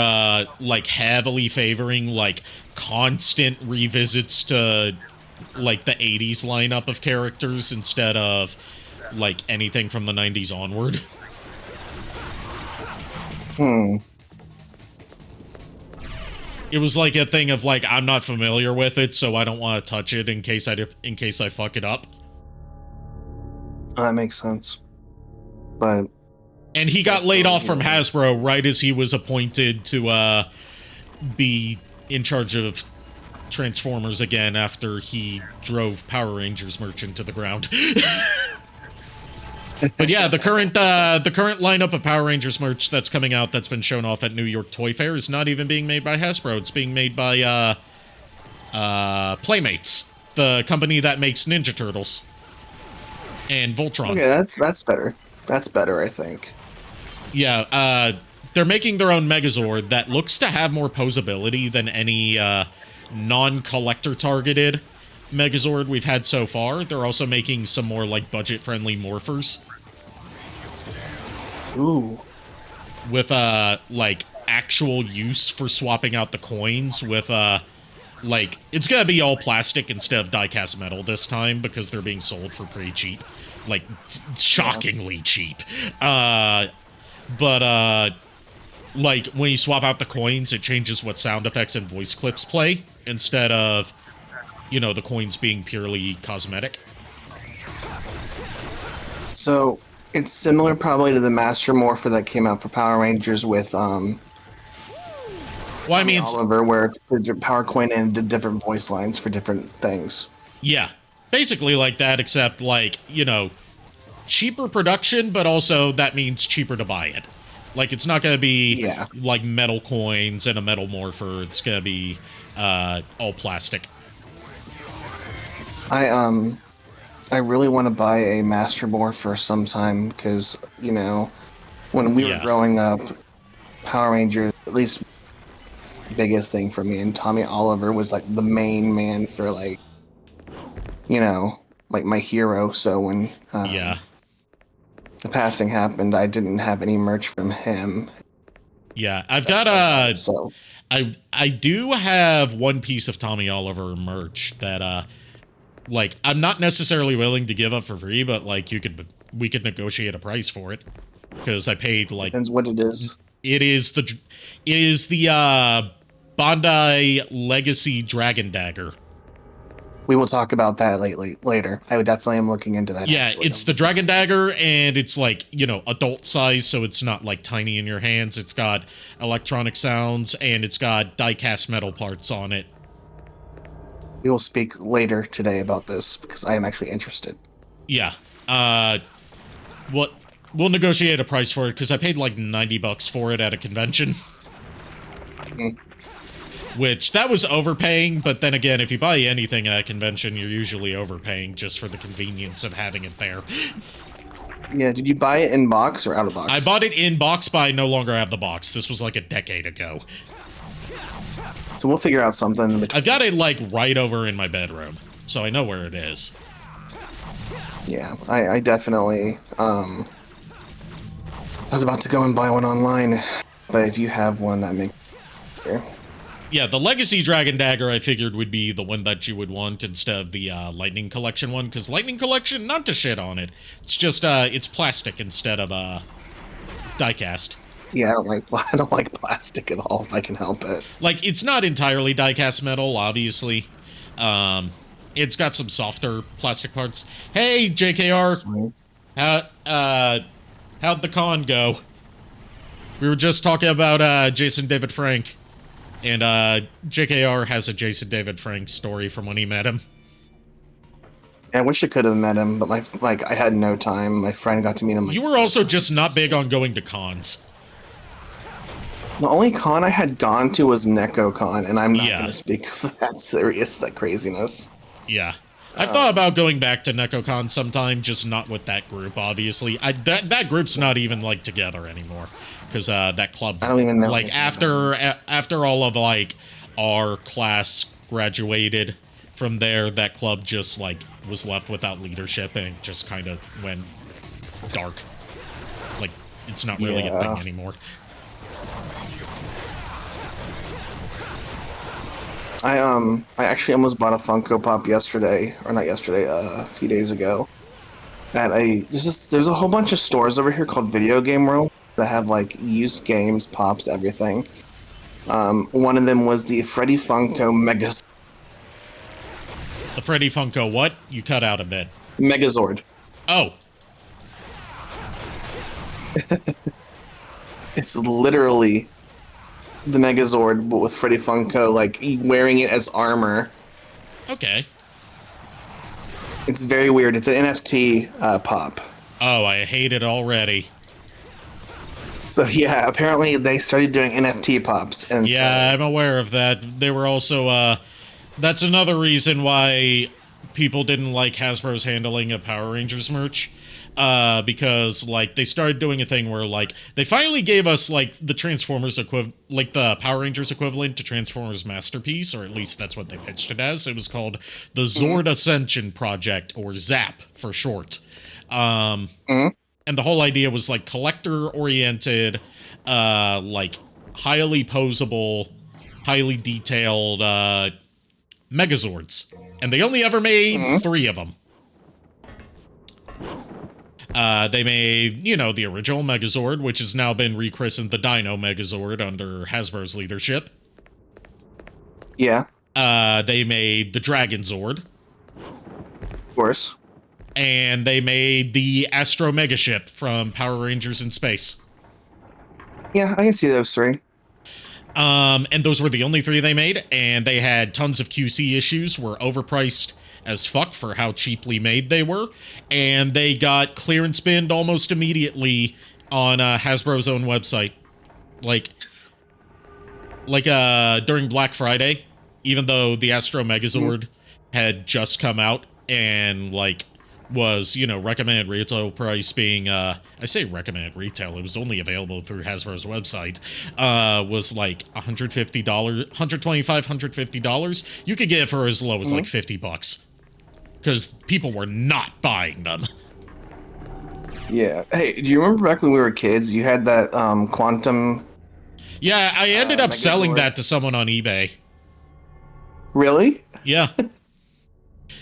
like, heavily favoring, like, constant revisits to, like, the 80s lineup of characters instead of, like, anything from the 90s onward. It was like a thing of, like, I'm not familiar with it, so I don't want to touch it in case I fuck it up. That makes sense. But And he got That's laid so off from weird. Hasbro right as he was appointed to be in charge of Transformers again after he drove Power Rangers merch into the ground. But yeah, the current lineup of Power Rangers merch that's coming out that's been shown off at New York Toy Fair is not even being made by Hasbro. It's being made by Playmates, the company that makes Ninja Turtles and Voltron. okay, that's better. That's better, I think. Yeah, they're making their own Megazord that looks to have more posability than any non-collector targeted Megazord we've had so far. They're also making some more, like, budget-friendly morphers Ooh. with, like, actual use for swapping out the coins with, like, it's gonna be all plastic instead of die-cast metal this time because they're being sold for pretty cheap. Like, shockingly cheap. But, like, when you swap out the coins, it changes what sound effects and voice clips play instead of, you know, the coins being purely cosmetic. So it's similar probably to the Master Morpher that came out for Power Rangers with Well, I mean, Oliver, where the power coin and did different voice lines for different things. yeah, basically like that, except, like, you know, cheaper production, but also that means cheaper to buy it. Like, it's not going to be, like, metal coins and a metal morpher. It's going to be all plastic. I really want to buy a Master Morpher sometime because, you know, when we were growing up, Power Rangers, at least biggest thing for me, and Tommy Oliver was, like, the main man for, like, you know, like, my hero. So when the passing happened, I didn't have any merch from him. Yeah, I've got so I do have one piece of Tommy Oliver merch that like, I'm not necessarily willing to give up for free, but, like, we could negotiate a price for it because I paid, like, depends what it is. It is the Bandai Legacy Dragon Dagger. We will talk about that later. I would definitely am looking into that. Yeah, it's the Dragon Dagger, and it's, like, you know, adult size, so it's not, like, tiny in your hands. It's got electronic sounds, and it's got die-cast metal parts on it. We will speak later today about this because I am actually interested. Yeah. We'll negotiate a price for it because I paid like $90 for it at a convention. Which, that was overpaying, but then again, if you buy anything at a convention, you're usually overpaying just for the convenience of having it there. Yeah, did you buy it in box or out of box? I bought it in box, but I no longer have the box. This was like a decade ago. So we'll figure out something in between. I've got it, like, right over in my bedroom, so I know where it is. Yeah, I definitely I was about to go and buy one online, but if you have one, that makes it. Yeah, the Legacy Dragon Dagger I figured would be the one that you would want instead of the Lightning Collection one, because Lightning Collection, not to shit on it, it's just, it's plastic instead of, diecast. Yeah, I don't like plastic at all if I can help it. Like, it's not entirely diecast metal, obviously. It's got some softer plastic parts. Hey, JKR! How'd the con go? We were just talking about, Jason David Frank. And, JKR has a Jason David Frank story from when he met him. I wish I could have met him, but I had no time. My friend got to meet him. You were also just not big on going to cons. The only con I had gone to was NecoCon, and I'm not going to speak of that craziness. Yeah. I've thought about going back to NecoCon sometime, just not with that group, obviously. That group's not even, like, together anymore. Because, that club... I don't even know. Like, after all of, like, our class graduated from there, that club just, like, was left without leadership and just kind of went dark. Like, it's not really a thing anymore. I actually almost bought a Funko Pop yesterday, or not yesterday, a few days ago. There's a whole bunch of stores over here called Video Game World that have like used games, pops, everything. One of them was the Freddy Funko Megazord. The Freddy Funko what? You cut out a bit. Megazord. Oh. It's literally the Megazord, but with Freddy Funko, like, wearing it as armor. Okay. It's very weird. It's an NFT pop. Oh, I hate it already. So, yeah, apparently they started doing NFT pops. And yeah, I'm aware of that. They were also, that's another reason why people didn't like Hasbro's handling of Power Rangers merch. Because, like, they started doing a thing where, like, they finally gave us, like, the Transformers like, the Power Rangers equivalent to Transformers Masterpiece, or at least that's what they pitched it as. It was called the Zord Ascension Project, or ZAP for short. And the whole idea was, like, collector-oriented, like, highly posable, highly detailed, Megazords. And they only ever made 3 of them. They made, you know, the original Megazord, which has now been rechristened the Dino Megazord under Hasbro's leadership. Yeah. They made the Dragon Zord. Of course. And they made the Astro Megaship from Power Rangers in Space. Yeah, I can see those 3. And those were the only 3 they made, and they had tons of QC issues, were overpriced as fuck for how cheaply made they were, and they got clearance binned almost immediately on Hasbro's own website. Like during Black Friday, even though the Astro Megazord had just come out and, like, was, you know, recommended retail price being, I say recommended retail, it was only available through Hasbro's website, was like $150, $125, $150. You could get it for as low as like $50. Because people were not buying them. Yeah. Hey, do you remember back when we were kids, you had that Quantum... Yeah, I ended up selling Megazord? that to someone on eBay. Really? Yeah.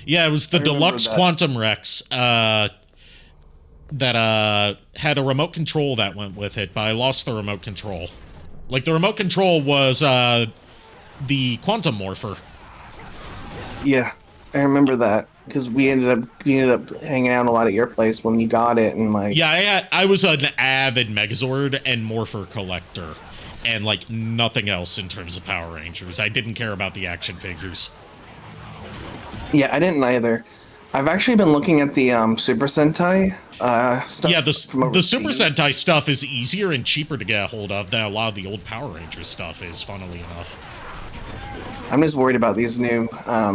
Yeah, it was the Deluxe that. Quantum Rex, that had a remote control that went with it, but I lost the remote control. Like, the remote control was, the Quantum Morpher. Yeah, I remember that. Because we ended up hanging out a lot at your place when you got it, and like... Yeah, I was an avid Megazord and Morpher collector, and, like, nothing else in terms of Power Rangers. I didn't care about the action figures. Yeah, I didn't either. I've actually been looking at the Super Sentai stuff. Yeah, the Super Sentai stuff is easier and cheaper to get a hold of than a lot of the old Power Rangers stuff is, funnily enough. I'm just worried about these new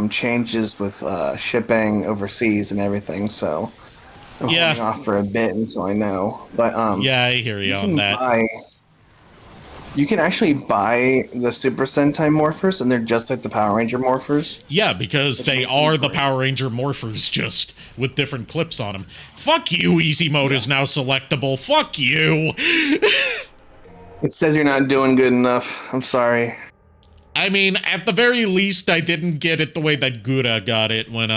changes with shipping overseas and everything, so I'm holding off for a bit until I know. But yeah, I hear you on that. You can actually buy the Super Sentai morphers, and they're just like the Power Ranger morphers. Yeah, because Which they makes them are the great. Power Ranger morphers, just with different clips on them. Fuck you, easy mode is now selectable. Fuck you. It says you're not doing good enough. I'm sorry. I mean, at the very least, I didn't get it the way that Gura got it when,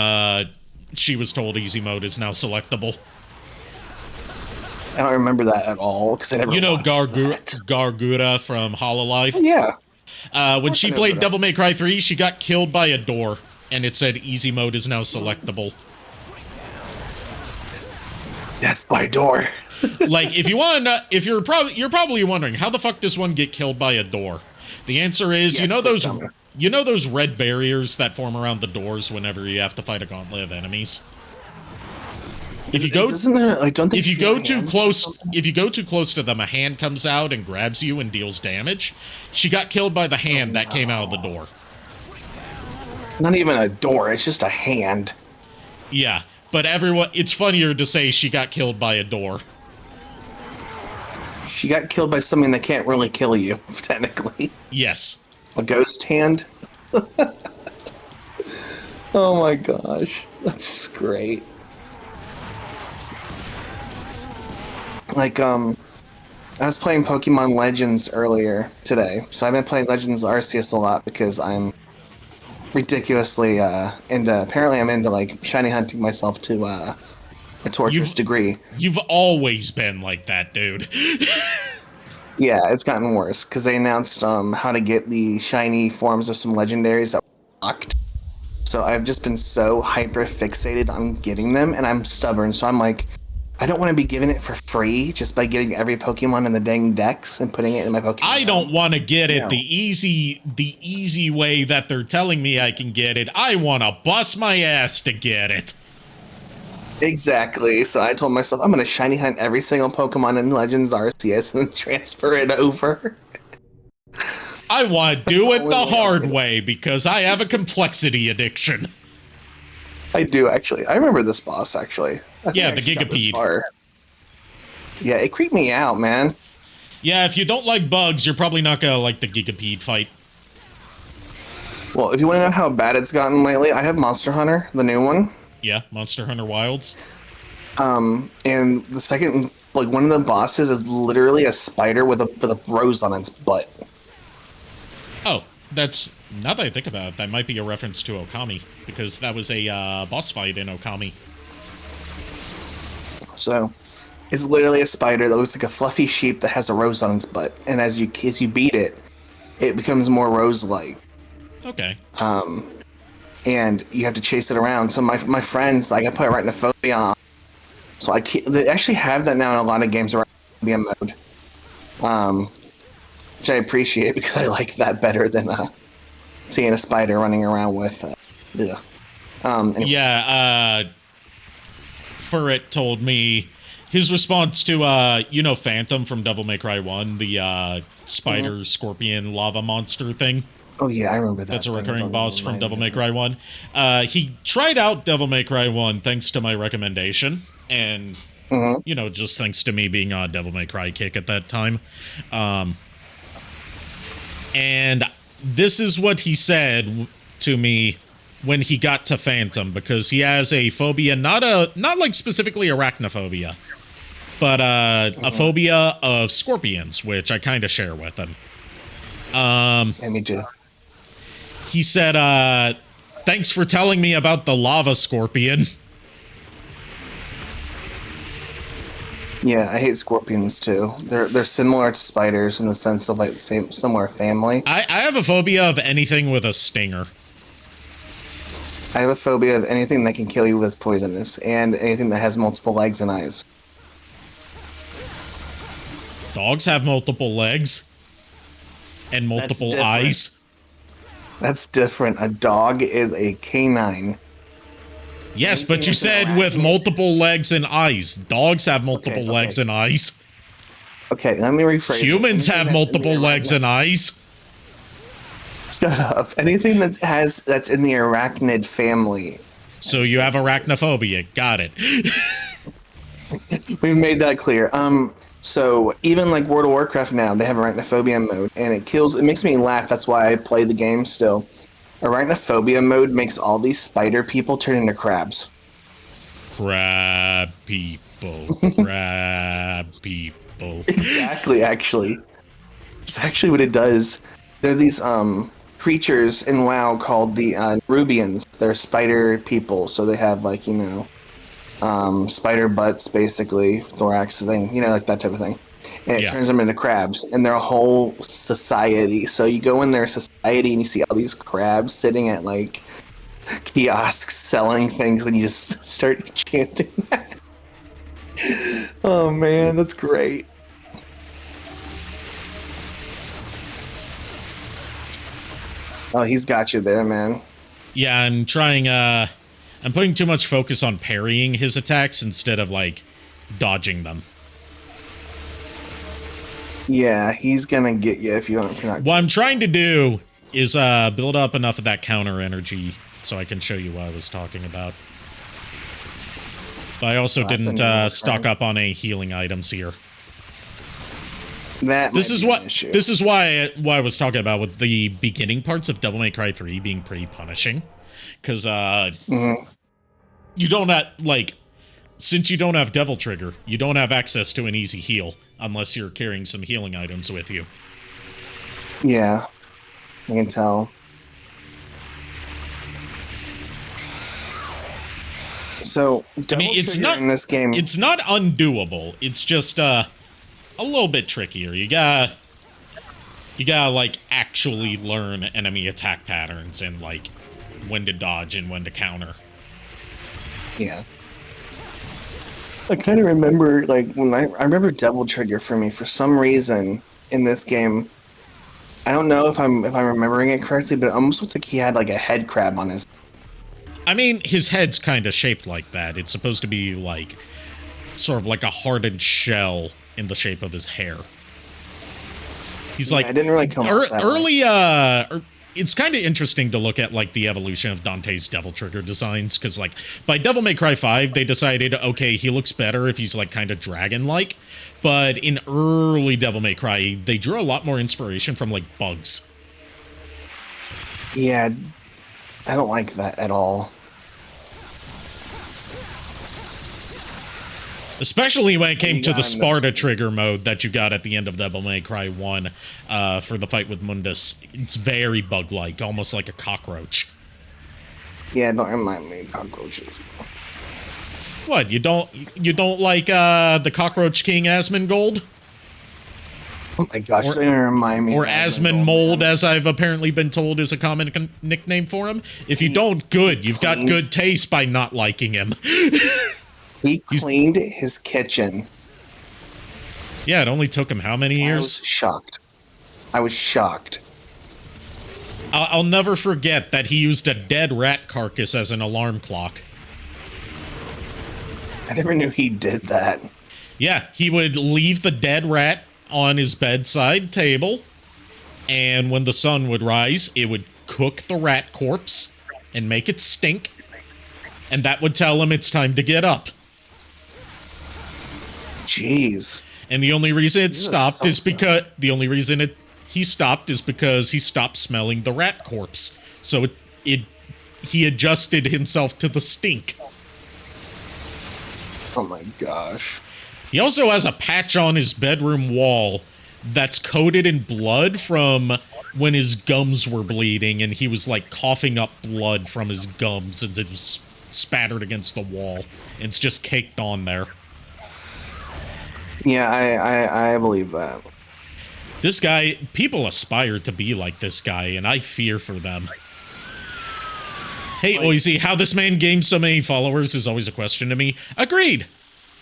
she was told easy mode is now selectable. I don't remember that at all because I never. You know watched that. Gargura from Hololive? Yeah. When she I know played Gura. Devil May Cry 3, she got killed by a door, and it said easy mode is now selectable. Death by door. Like, if you want to, if you're probably wondering how the fuck does one get killed by a door? The answer is, Yes, you know please those tell me. you know those red barriers that form around the doors whenever you have to fight a gauntlet of enemies? If you go Isn't there, like, don't they if you shoot go hands too or close something? if you go too close to them, a hand comes out and grabs you and deals damage. She got killed by the hand that came out of the door. Not even a door. It's just a hand. Yeah, but everyone, it's funnier to say she got killed by a door. She got killed by something that can't really kill you, technically. Yes. A ghost hand. Oh my gosh, that's just great. Like, I was playing Pokemon Legends earlier today, so I've been playing Legends Arceus a lot because I'm ridiculously apparently I'm into like shiny hunting myself to a torturous degree. You've always been like that, dude. Yeah, it's gotten worse because they announced how to get the shiny forms of some legendaries that were locked. So I've just been so hyper fixated on getting them, and I'm stubborn. So I'm like, I don't want to be giving it for free just by getting every Pokemon in the dang decks and putting it in my Pokemon. I don't want to get it No. the easy way that they're telling me I can get it. I want to bust my ass to get it. Exactly. So I told myself I'm going to shiny hunt every single Pokemon in Legends Arceus and then transfer it over. I want to do it the That's the hard only way. way because I have a complexity addiction. I do, actually. I remember this boss, actually. I think Yeah, I the actually got this Gigapede. far. Yeah, it creeped me out, man. Yeah, if you don't like bugs, you're probably not gonna like the Gigapede fight. Well, if you want to know how bad it's gotten lately, I have Monster Hunter, the new one. Yeah, Monster Hunter Wilds. And the second, like, one of the bosses is literally a spider with a rose on its butt. Oh, that's, now that I think about it, that might be a reference to Okami, because that was a boss fight in Okami. So, it's literally a spider that looks like a fluffy sheep that has a rose on its butt. And as you beat it, it becomes more rose-like. Okay. And you have to chase it around. So my friends, like, I put Arachnophobia on. So they actually have that now in a lot of games around Arachnophobia mode. Which I appreciate because I like that better than seeing a spider running around with. Anyway. Yeah, Furret told me his response to, Phantom from Devil May Cry 1, the spider, scorpion, lava monster thing. Oh yeah, I remember that. That's a thing. recurring Don't boss even from remind Devil me May of Cry 1. He tried out Devil May Cry 1 thanks to my recommendation, and, just thanks to me being on Devil May Cry kick at that time. And this is what he said to me when he got to Phantom, because he has a phobia, not like specifically arachnophobia, but a phobia of scorpions, which I kind of share with him. Yeah, me too. He said, thanks for telling me about the lava scorpion. Yeah, I hate scorpions too. They're similar to spiders in the sense of like the same similar family. I have a phobia of anything with a stinger. I have a phobia of anything that can kill you with poisonous and anything that has multiple legs and eyes. Dogs have multiple legs and multiple different. eyes. That's different. A dog is a canine. Yes, but you Anything said with with arachnids. multiple legs and eyes. Dogs have multiple Okay, legs okay. and eyes. Okay, let me rephrase. it. Humans Anything have that's in multiple the legs and eyes. Shut up. Anything that's in the arachnid family. So you have arachnophobia. Got it. We've made that clear. So even like World of Warcraft now, they have arachnophobia mode, and it makes me laugh. That's why I play the game still. Arachnophobia mode makes all these spider people turn into crabs. Crab people. Crab people. Exactly, actually. It's actually what it does. There are these creatures in WoW called the Rubians. They're spider people, so they have like, spider butts basically, thorax thing, like that type of thing. And it turns them into crabs, and they're a whole society. So you go in their society and you see all these crabs sitting at like kiosks selling things, and you just start chanting that. Oh man, that's great. Oh, he's got you there, man. Yeah, I'm trying, I'm putting too much focus on parrying his attacks instead of, like, dodging them. Yeah, he's gonna get you if you're not. What I'm trying to do is, build up enough of that counter energy so I can show you what I was talking about. But I also didn't, stock up on any healing items here. This is why I was talking about with the beginning parts of Devil May Cry 3 being pretty punishing, because you don't have, like, since you don't have Devil Trigger, you don't have access to an easy heal unless you're carrying some healing items with you. Yeah, I can tell. So it's not in this game. It's not undoable. It's just a little bit trickier. You gotta like actually learn enemy attack patterns and like when to dodge and when to counter. Yeah. I kind of remember like when I remember Devil Trigger for me for some reason in this game. I don't know if I'm remembering it correctly, but it almost looks like he had like a head crab on his. I mean, his head's kind of shaped like that. It's supposed to be like sort of like a hardened shell in the shape of his hair. He's like, I didn't really come up that early. It's kind of interesting to look at like the evolution of Dante's Devil Trigger designs, because like by Devil May Cry 5, they decided, okay, he looks better if he's like kind of dragon-like. But in early Devil May Cry, they drew a lot more inspiration from like bugs. Yeah, I don't like that at all. Especially when it came to the Sparta trigger mode that you got at the end of Devil May Cry 1 for the fight with Mundus. It's very bug-like, almost like a cockroach. Yeah, don't remind me of cockroaches. What, you don't like the Cockroach King Asmongold? Oh my gosh, don't even remind me. Or Asmonmold, as I've apparently been told is a common nickname for him. If you don't, good. You've got good taste by not liking him. He cleaned his kitchen. Yeah, it only took him how many years? I was shocked. I'll never forget that he used a dead rat carcass as an alarm clock. I never knew he did that. Yeah, he would leave the dead rat on his bedside table, and when the sun would rise, it would cook the rat corpse and make it stink, and that would tell him it's time to get up. Jeez. And the only reason it stopped is because he stopped smelling the rat corpse. So he adjusted himself to the stink. Oh my gosh. He also has a patch on his bedroom wall that's coated in blood from when his gums were bleeding and he was like coughing up blood from his gums and it was spattered against the wall. And it's just caked on there. Yeah, I believe that. This guy, people aspire to be like this guy, and I fear for them. Hey, Oizy, how this man gained so many followers is always a question to me. Agreed.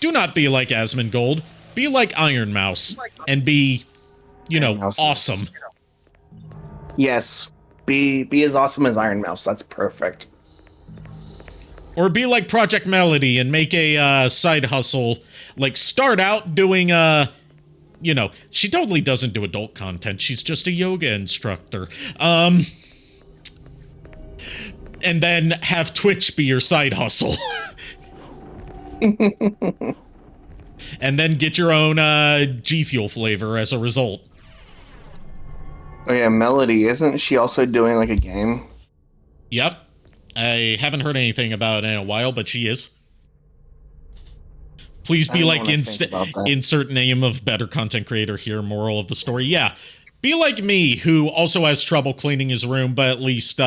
Do not be like Asmongold. Be like Iron Mouse. And be, awesome. Yes. Be as awesome as Iron Mouse. That's perfect. Or be like Project Melody and make a side hustle. Like, start out doing, she totally doesn't do adult content. She's just a yoga instructor. And then have Twitch be your side hustle. and then get your own G Fuel flavor as a result. Oh yeah, Melody, isn't she also doing like a game? Yep. I haven't heard anything about it in a while, but she is. Please be like, insert name of better content creator here, moral of the story. Yeah. Be like me, who also has trouble cleaning his room, but at least,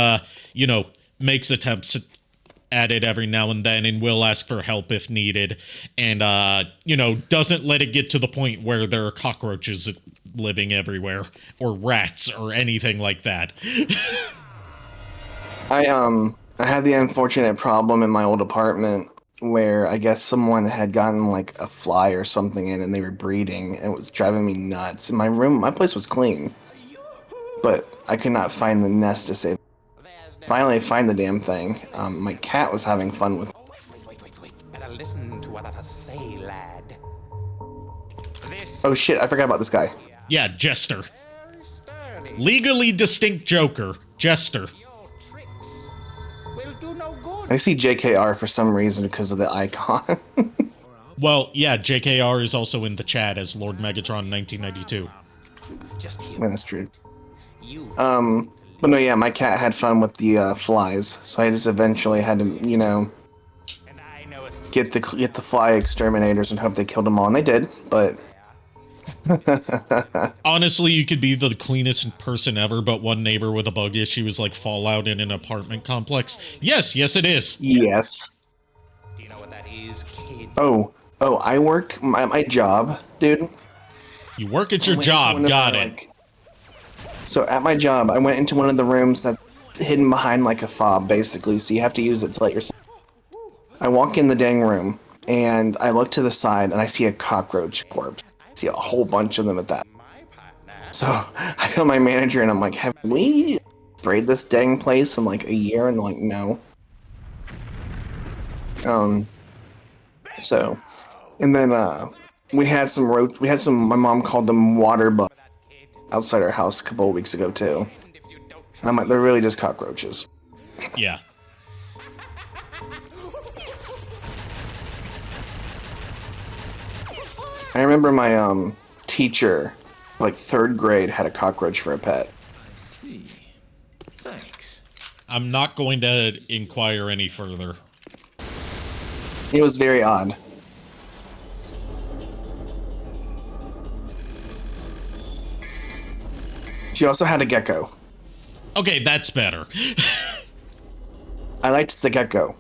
you know, makes attempts at it every now and then and will ask for help if needed. And, you know, doesn't let it get to the point where there are cockroaches living everywhere, or rats, or anything like that. I had the unfortunate problem in my old apartment where I guess someone had gotten like a fly or something in and they were breeding, and it was driving me nuts. In my place was clean, but I could not find the nest to save. Finally, I find the damn thing. My cat was having fun with. Wait. Better listen to what I say, lad. Oh shit! I forgot about this guy. Yeah, Jester. Legally distinct Joker. Jester. I see JKR for some reason because of the icon. Well, yeah, JKR is also in the chat as Lord Megatron 1992. Yeah, that's true. But no, yeah, my cat had fun with the flies, so I just eventually had to, you know, get the fly exterminators and hope they killed them all, and they did. But honestly, you could be the cleanest person ever, but one neighbor with a bug issue is like Fallout in an apartment complex. Yes, it is. Yes. Do you know what that is, kid? Oh, I work my job, dude. You work at your job, got it. So at my job, I went into one of the rooms that's hidden behind like a fob, basically, so you have to use it to let yourself. I walk in the dang room, and I look to the side, and I see a cockroach corpse. I see a whole bunch of them at that. So I call my manager, and I'm like, have we sprayed this dang place in like a year? And they're like, no. So, and then we had some my mom called them water bugs outside our house a couple of weeks ago too. And I'm like, they're really just cockroaches. Yeah. I remember my teacher, like 3rd grade, had a cockroach for a pet. I see. Thanks. I'm not going to inquire any further. It was very odd. She also had a gecko. Okay, that's better. I liked the gecko.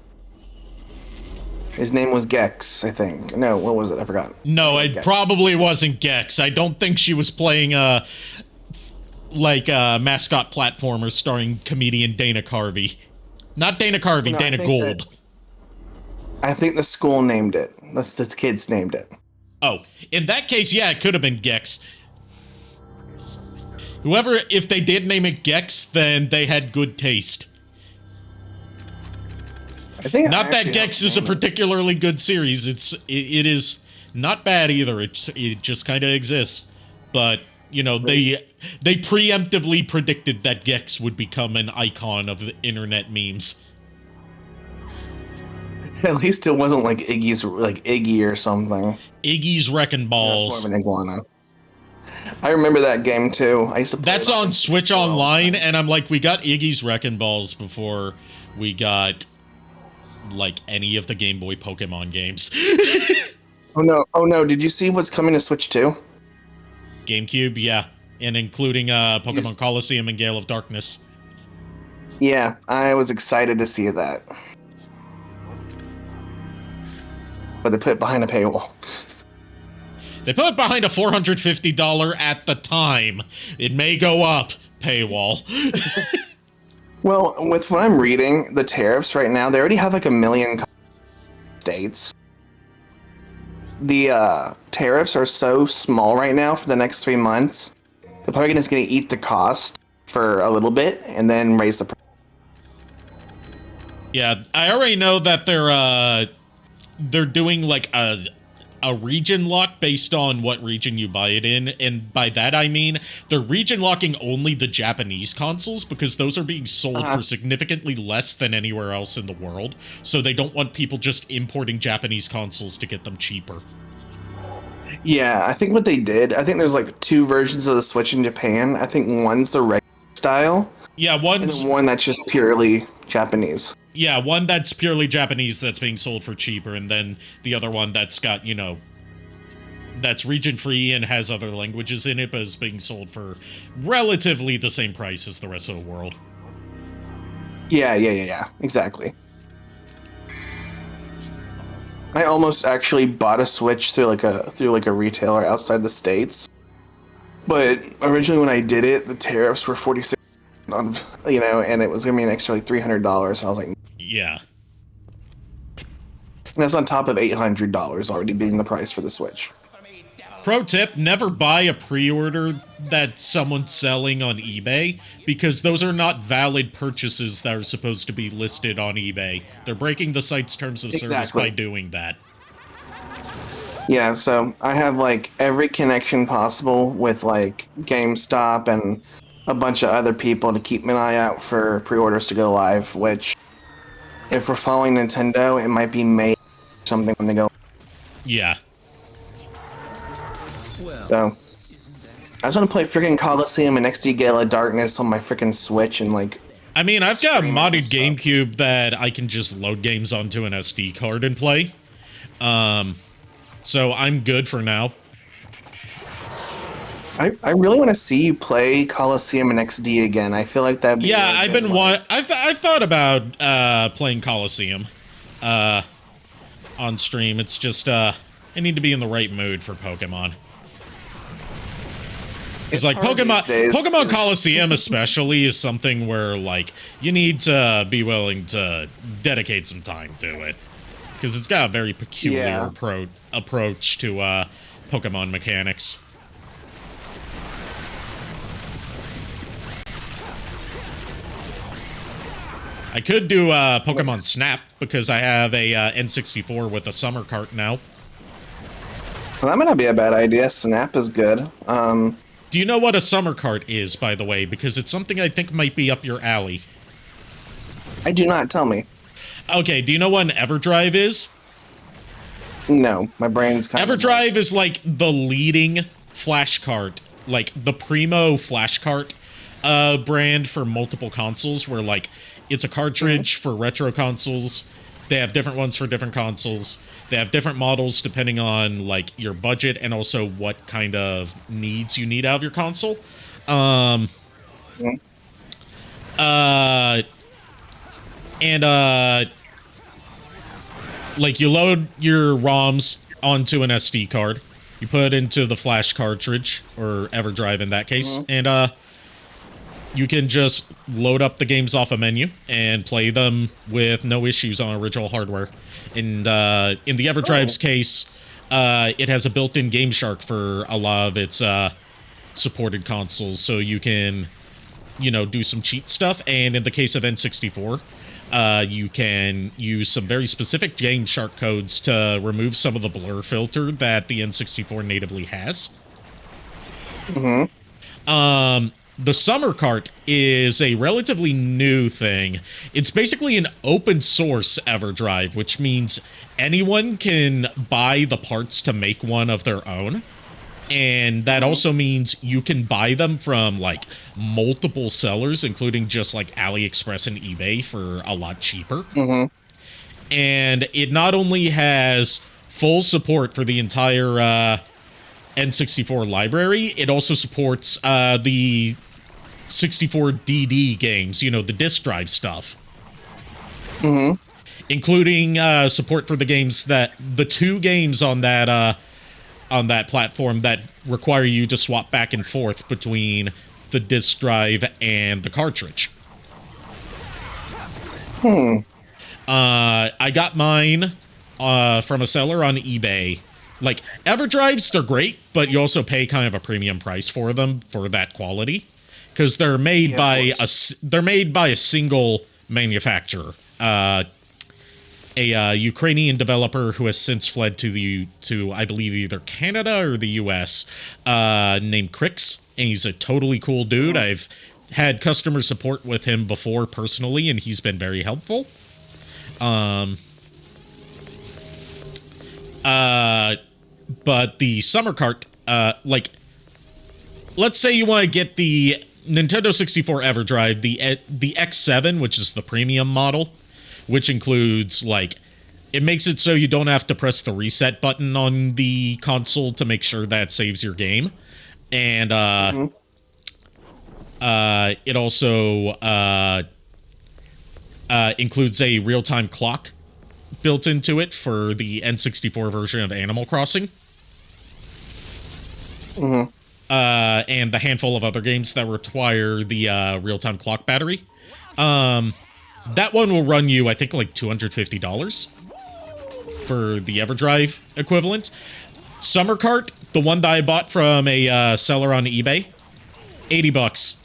His name was Gex, I think. No, what was it? I forgot. No, it probably wasn't Gex. I don't think she was playing like a mascot platformer starring comedian Dana Carvey. Not Dana Carvey, no, Dana Gould. I think the school named it. The kids named it. Oh, in that case, yeah, it could have been Gex. Whoever, if they did name it Gex, then they had good taste. I think not that Gex is a particularly good series. It is not bad either. It just kind of exists. But you know, they preemptively predicted that Gex would become an icon of the internet memes. At least it wasn't like Iggy or something. Iggy's Wrecking Balls. More of an iguana. I remember that game too. I used to play That's on Switch Online, and I'm like, we got Iggy's Wrecking Balls before we got like any of the Game Boy Pokemon games. Oh no, did you see what's coming to Switch 2? GameCube, yeah. And including Pokemon Coliseum and Gale of Darkness. Yeah, I was excited to see that. But they put it behind a paywall. They put it behind a $450 at the time. It may go up, paywall. Well, with what I'm reading, the tariffs right now, they already have like 1 million states. The tariffs are so small right now for the next 3 months. They're probably just going to eat the cost for a little bit and then raise the price. Yeah, I already know that they're doing like a region lock based on what region you buy it in, and by that I mean they're region locking only the Japanese consoles because those are being sold for significantly less than anywhere else in the world, so they don't want people just importing Japanese consoles to get them cheaper. Yeah, I think what they did, I think there's like two versions of the Switch in Japan. I think one's the regular style, Yeah, and then one that's just purely Japanese. yeah, one that's purely Japanese that's being sold for cheaper, and then the other one that's got, that's region free and has other languages in it, but is being sold for relatively the same price as the rest of the world. Yeah, exactly. I almost actually bought a Switch through like a retailer outside the States. But originally when I did it, the tariffs were 46 on, and it was going to be an extra like $300. I was like, Yeah. and that's on top of $800 already being the price for the Switch. Pro tip, never buy a pre-order that someone's selling on eBay, because those are not valid purchases that are supposed to be listed on eBay. They're breaking the site's terms of service Exactly. by doing that. Yeah, so I have like every connection possible with like GameStop and a bunch of other people to keep an eye out for pre-orders to go live, which if we're following Nintendo, it might be May something when they go. Yeah. So I just want to play freaking Coliseum and XD Gala Darkness on my freaking Switch and like. I mean, I've got a Streaming modded and stuff. GameCube that I can just load games onto an SD card and play. So I'm good for now. I really want to see you play Coliseum and XD again. I feel like that'd be. Yeah, really I've good been one. I've thought about playing Coliseum on stream. It's just I need to be in the right mood for Pokemon. It's like hard Pokemon these days, Pokemon 'cause- Coliseum especially is something where like you need to be willing to dedicate some time to it, because it's got a very peculiar Yeah. approach to Pokemon mechanics. I could do Pokemon Snap because I have a N64 with a summer cart now. Well, that might not be a bad idea. Snap is good. Do you know what a summer cart is, by the way? Because it's something I think might be up your alley. I do not. Tell me. Okay, do you know what an Everdrive is? No, my brain's kind of. Everdrive is like the leading flash cart, like the primo flash cart brand for multiple consoles, where like it's a cartridge for retro consoles. They have different ones for different consoles. They have different models depending on like your budget and also what kind of needs you need out of your console. Like you load your ROMs onto an SD card, you put it into the flash cartridge or Everdrive in that case, and you can just load up the games off a menu and play them with no issues on original hardware. And in the Everdrive's case, it has a built-in Game Shark for a lot of its supported consoles, so you can, do some cheat stuff. And in the case of N64, you can use some very specific Game Shark codes to remove some of the blur filter that the N64 natively has. The Summer Cart is a relatively new thing. It's basically an open source Everdrive, which means anyone can buy the parts to make one of their own. And that also means you can buy them from like multiple sellers, including just like AliExpress and eBay, for a lot cheaper. And it not only has full support for the entire N64 library, it also supports the 64DD games, the disk drive stuff. Including support for the games the two games on that platform that require you to swap back and forth between the disk drive and the cartridge. I got mine from a seller on eBay. Like, Everdrives, they're great, but you also pay kind of a premium price for them for that quality, because they're made by a single manufacturer. A Ukrainian developer who has since fled to I believe either Canada or the US, named Crix, and he's a totally cool dude. I've had customer support with him before personally, and he's been very helpful. but the summer cart, like, let's say you want to get the Nintendo 64 EverDrive, the X7, which is the premium model, which includes, like, it makes it so you don't have to press the reset button on the console to make sure that saves your game. And, it also, includes a real-time clock built into it for the N64 version of Animal Crossing. And the handful of other games that require the real-time clock battery. That one will run you, I think, like $250 for the EverDrive equivalent. Summer Cart, the one that I bought from a seller on eBay, $80.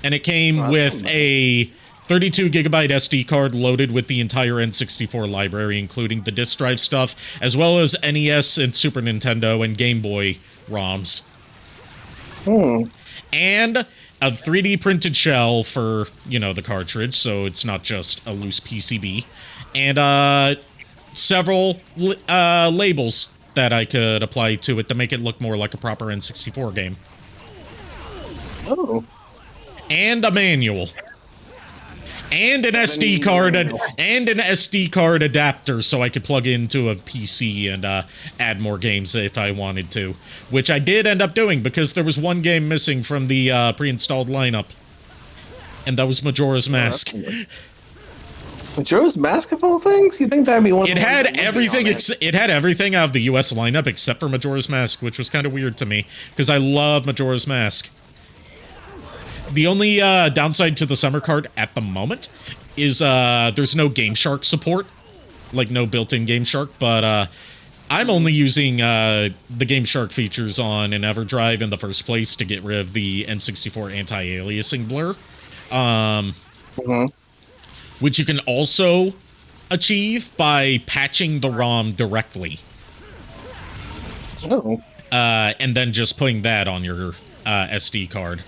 And it came with a 32 gigabyte SD card loaded with the entire N64 library, including the disk drive stuff, as well as NES and Super Nintendo and Game Boy ROMs. And a 3D printed shell for, you know, the cartridge, so it's not just a loose PCB. And several labels that I could apply to it to make it look more like a proper N64 game. Oh. And a manual. And an SD card and an SD card adapter so I could plug into a PC and add more games if I wanted to, which I did end up doing because there was one game missing from the pre-installed lineup, and that was Majora's Mask. Majora's Mask of all things? You think that'd be one? It had everything. It had everything out of the U.S. lineup except for Majora's Mask, which was kind of weird to me because I love Majora's Mask. The only downside to the summer cart at the moment is there's no Game Shark support, like no built-in Game Shark, but I'm only using the Game Shark features on an EverDrive in the first place to get rid of the N64 anti-aliasing blur, which you can also achieve by patching the ROM directly. Oh. And then just putting that on your SD card.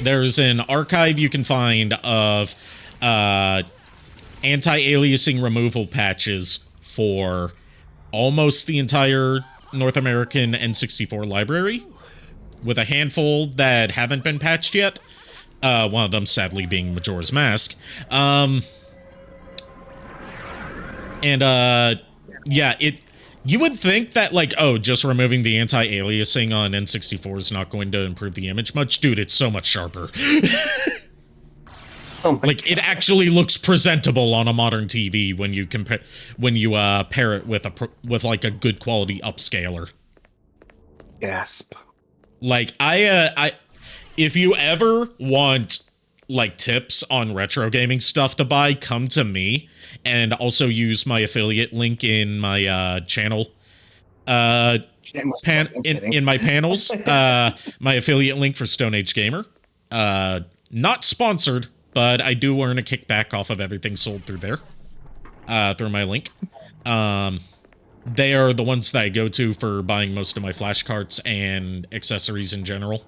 There's an archive you can find of anti-aliasing removal patches for almost the entire North American N64 library, with a handful that haven't been patched yet. One of them, sadly, being Majora's Mask. Yeah, you would think that, like, oh, just removing the anti-aliasing on N64 is not going to improve the image much. Dude, it's so much sharper. Like, it actually looks presentable on a modern TV when you pair it with like a good quality upscaler. Gasp. Like, if you ever want, like, tips on retro gaming stuff to buy, come to me, and also use my affiliate link in my channel in my panels. My affiliate link for Stone Age Gamer. Not sponsored, but I do earn a kickback off of everything sold through there, through my link. They are the ones that I go to for buying most of my flash carts and accessories in general.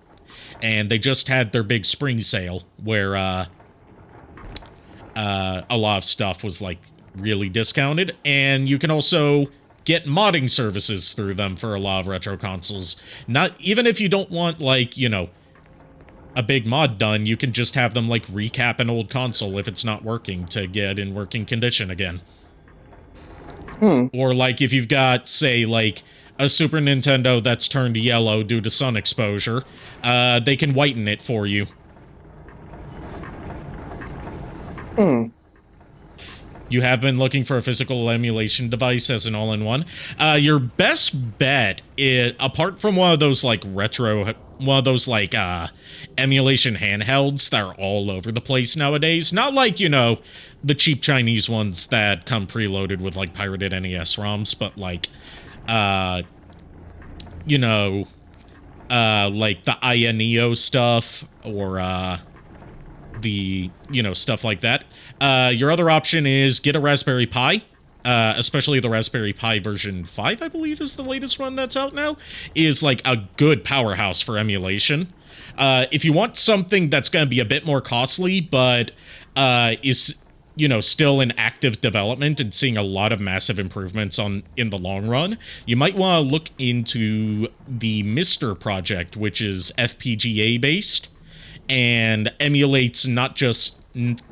And they just had their big spring sale where a lot of stuff was, like, really discounted. And you can also get modding services through them for a lot of retro consoles. Not even if you don't want, like, you know, a big mod done, you can just have them, like, recap an old console if it's not working to get in working condition again. Or, like, if you've got, say, like, a Super Nintendo that's turned yellow due to sun exposure, they can whiten it for you. You have been looking for a physical emulation device as an all-in-one. Your best bet, apart from one of those, like, emulation handhelds that are all over the place nowadays, not like, you know, the cheap Chinese ones that come preloaded with, like, pirated NES ROMs, but, like, you know, like the INEO stuff, or, the, you know, stuff like that. Your other option is get a Raspberry Pi, especially the Raspberry Pi version 5, I believe is the latest one that's out now, is like a good powerhouse for emulation. If you want something that's going to be a bit more costly, but is still in active development and seeing a lot of massive improvements in the long run, you might want to look into the Mister project, which is FPGA based and emulates not just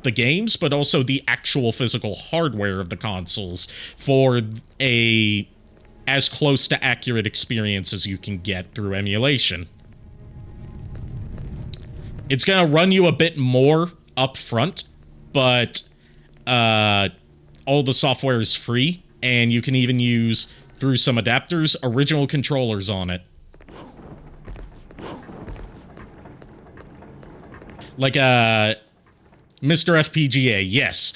the games, but also the actual physical hardware of the consoles for a as close to accurate experience as you can get through emulation. It's going to run you a bit more up front, but all the software is free, and you can even use, through some adapters, original controllers on it. Like, Mr. FPGA, yes.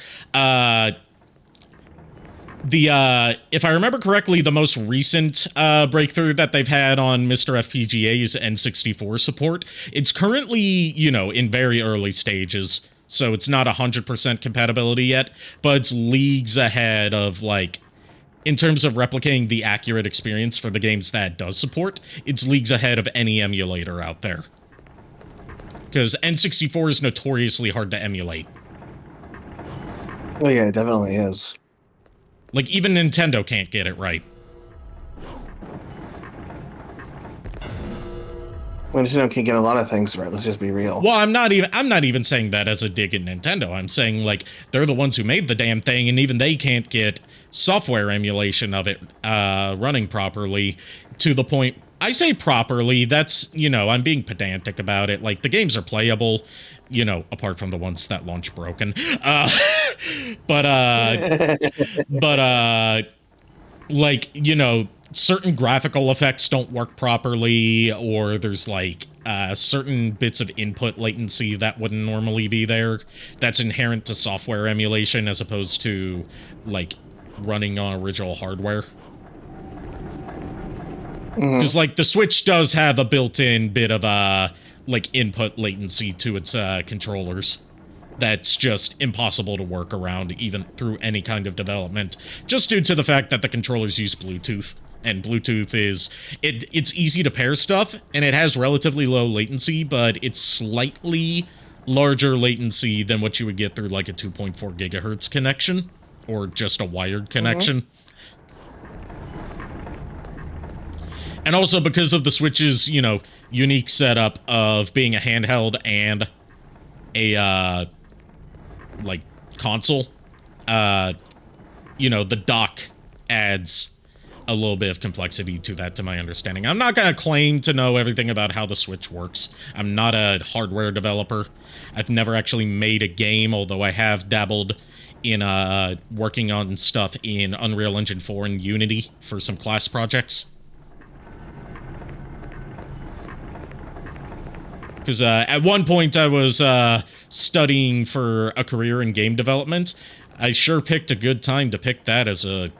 If I remember correctly, the most recent breakthrough that they've had on Mr. FPGA is N64 support. It's currently, in very early stages, so it's not 100% compatibility yet, but it's leagues ahead of, in terms of replicating the accurate experience for the games that it does support, it's leagues ahead of any emulator out there. Because N64 is notoriously hard to emulate. Oh yeah, it definitely is. Even Nintendo can't get it right. Well, Nintendo can't get a lot of things right. Let's just be real. Well, I'm not even saying that as a dig at Nintendo. I'm saying they're the ones who made the damn thing, and even they can't get software emulation of it running properly to the point. I say properly. That's I'm being pedantic about it. The games are playable, apart from the ones that launch broken. Certain graphical effects don't work properly, or there's certain bits of input latency that wouldn't normally be there. That's inherent to software emulation as opposed to running on original hardware. Because the Switch does have a built-in bit of input latency to its controllers that's just impossible to work around even through any kind of development, just due to the fact that the controllers use Bluetooth. And Bluetooth it's easy to pair stuff, and it has relatively low latency, but it's slightly larger latency than what you would get through a 2.4 gigahertz connection, or just a wired connection. And also because of the Switch's, unique setup of being a handheld and a, console, the dock adds a little bit of complexity to that, to my understanding. I'm not going to claim to know everything about how the Switch works. I'm not a hardware developer. I've never actually made a game, although I have dabbled in working on stuff in Unreal Engine 4 and Unity for some class projects. Because at one point I was studying for a career in game development. I sure picked a good time to pick that as a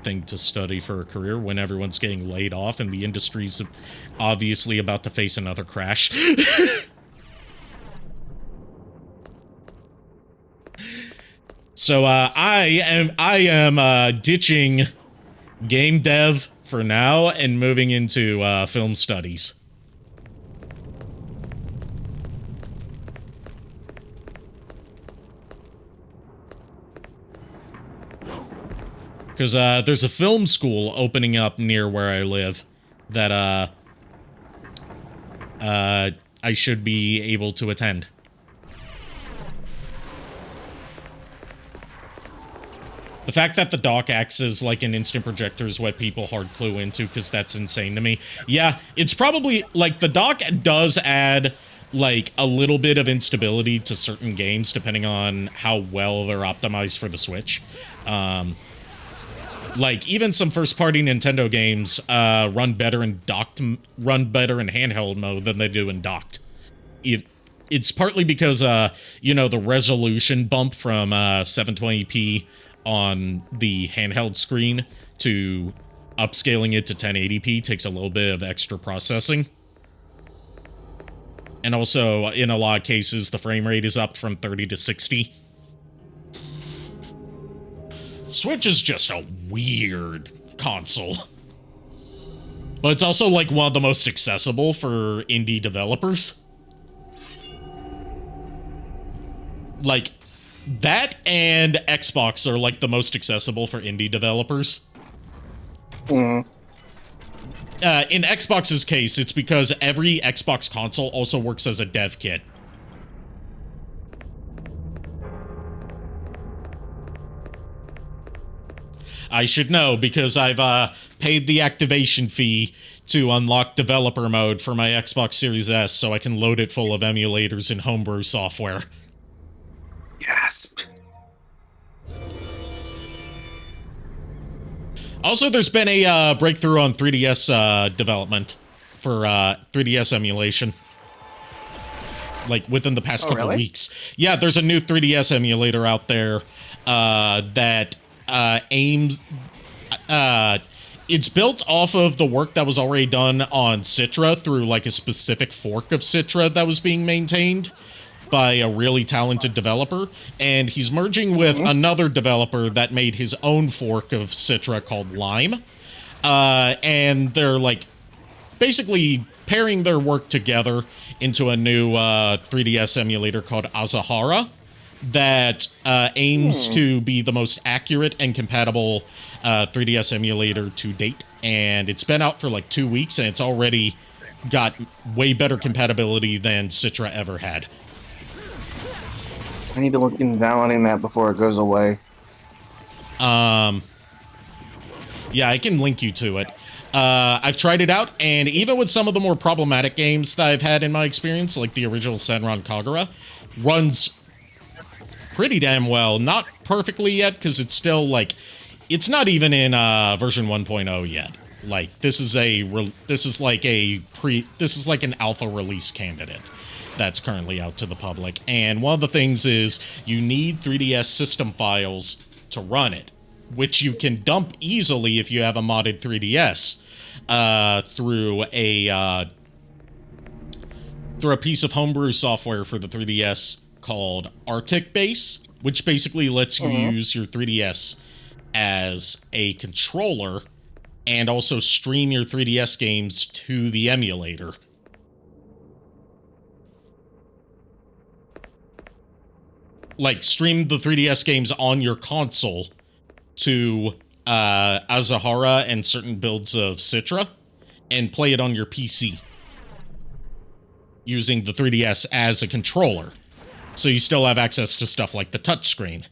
thing to study for a career when everyone's getting laid off and the industry's obviously about to face another crash. So I am ditching game dev for now and moving into film studies. Because there's a film school opening up near where I live that I should be able to attend. The fact that the dock acts as an instant projector is what people hard clue into, because that's insane to me. Yeah, it's probably, the dock does add, a little bit of instability to certain games, depending on how well they're optimized for the Switch. Even some first-party Nintendo games run better in handheld mode than they do in docked. It's partly because, the resolution bump from 720p on the handheld screen to upscaling it to 1080p takes a little bit of extra processing. And also, in a lot of cases, the frame rate is up from 30 to 60. Switch is just a weird console. But it's also, one of the most accessible for indie developers. That and Xbox are like the most accessible for indie developers. In Xbox's case, it's because every Xbox console also works as a dev kit. I should know because I've paid the activation fee to unlock developer mode for my Xbox Series S so I can load it full of emulators and homebrew software. Yes. Also, there's been a breakthrough on 3DS development for 3DS emulation. Like, within the past couple of weeks. Yeah, there's a new 3DS emulator out there that aims... it's built off of the work that was already done on Citra through, like, a specific fork of Citra that was being maintained by a really talented developer, and he's merging with another developer that made his own fork of Citra called Lime, and they're, like, basically pairing their work together into a new 3DS emulator called Azahara that aims to be the most accurate and compatible 3DS emulator to date, and it's been out for like 2 weeks, and it's already got way better compatibility than Citra ever had. I need to look into downloading that before it goes away. Yeah, I can link you to it. I've tried it out, and even with some of the more problematic games that I've had in my experience, like the original Senran Kagura, runs pretty damn well. Not perfectly yet, because it's still, like, it's not even in version 1.0 yet. Like, this is like an alpha release candidate that's currently out to the public. And one of the things is you need 3DS system files to run it, which you can dump easily if you have a modded 3DS through a piece of homebrew software for the 3DS called Arctic Base, which basically lets you use your 3DS as a controller and also stream your 3DS games to the emulator. Like, stream the 3DS games on your console to Azahara and certain builds of Citra, and play it on your PC using the 3DS as a controller. So you still have access to stuff like the touchscreen.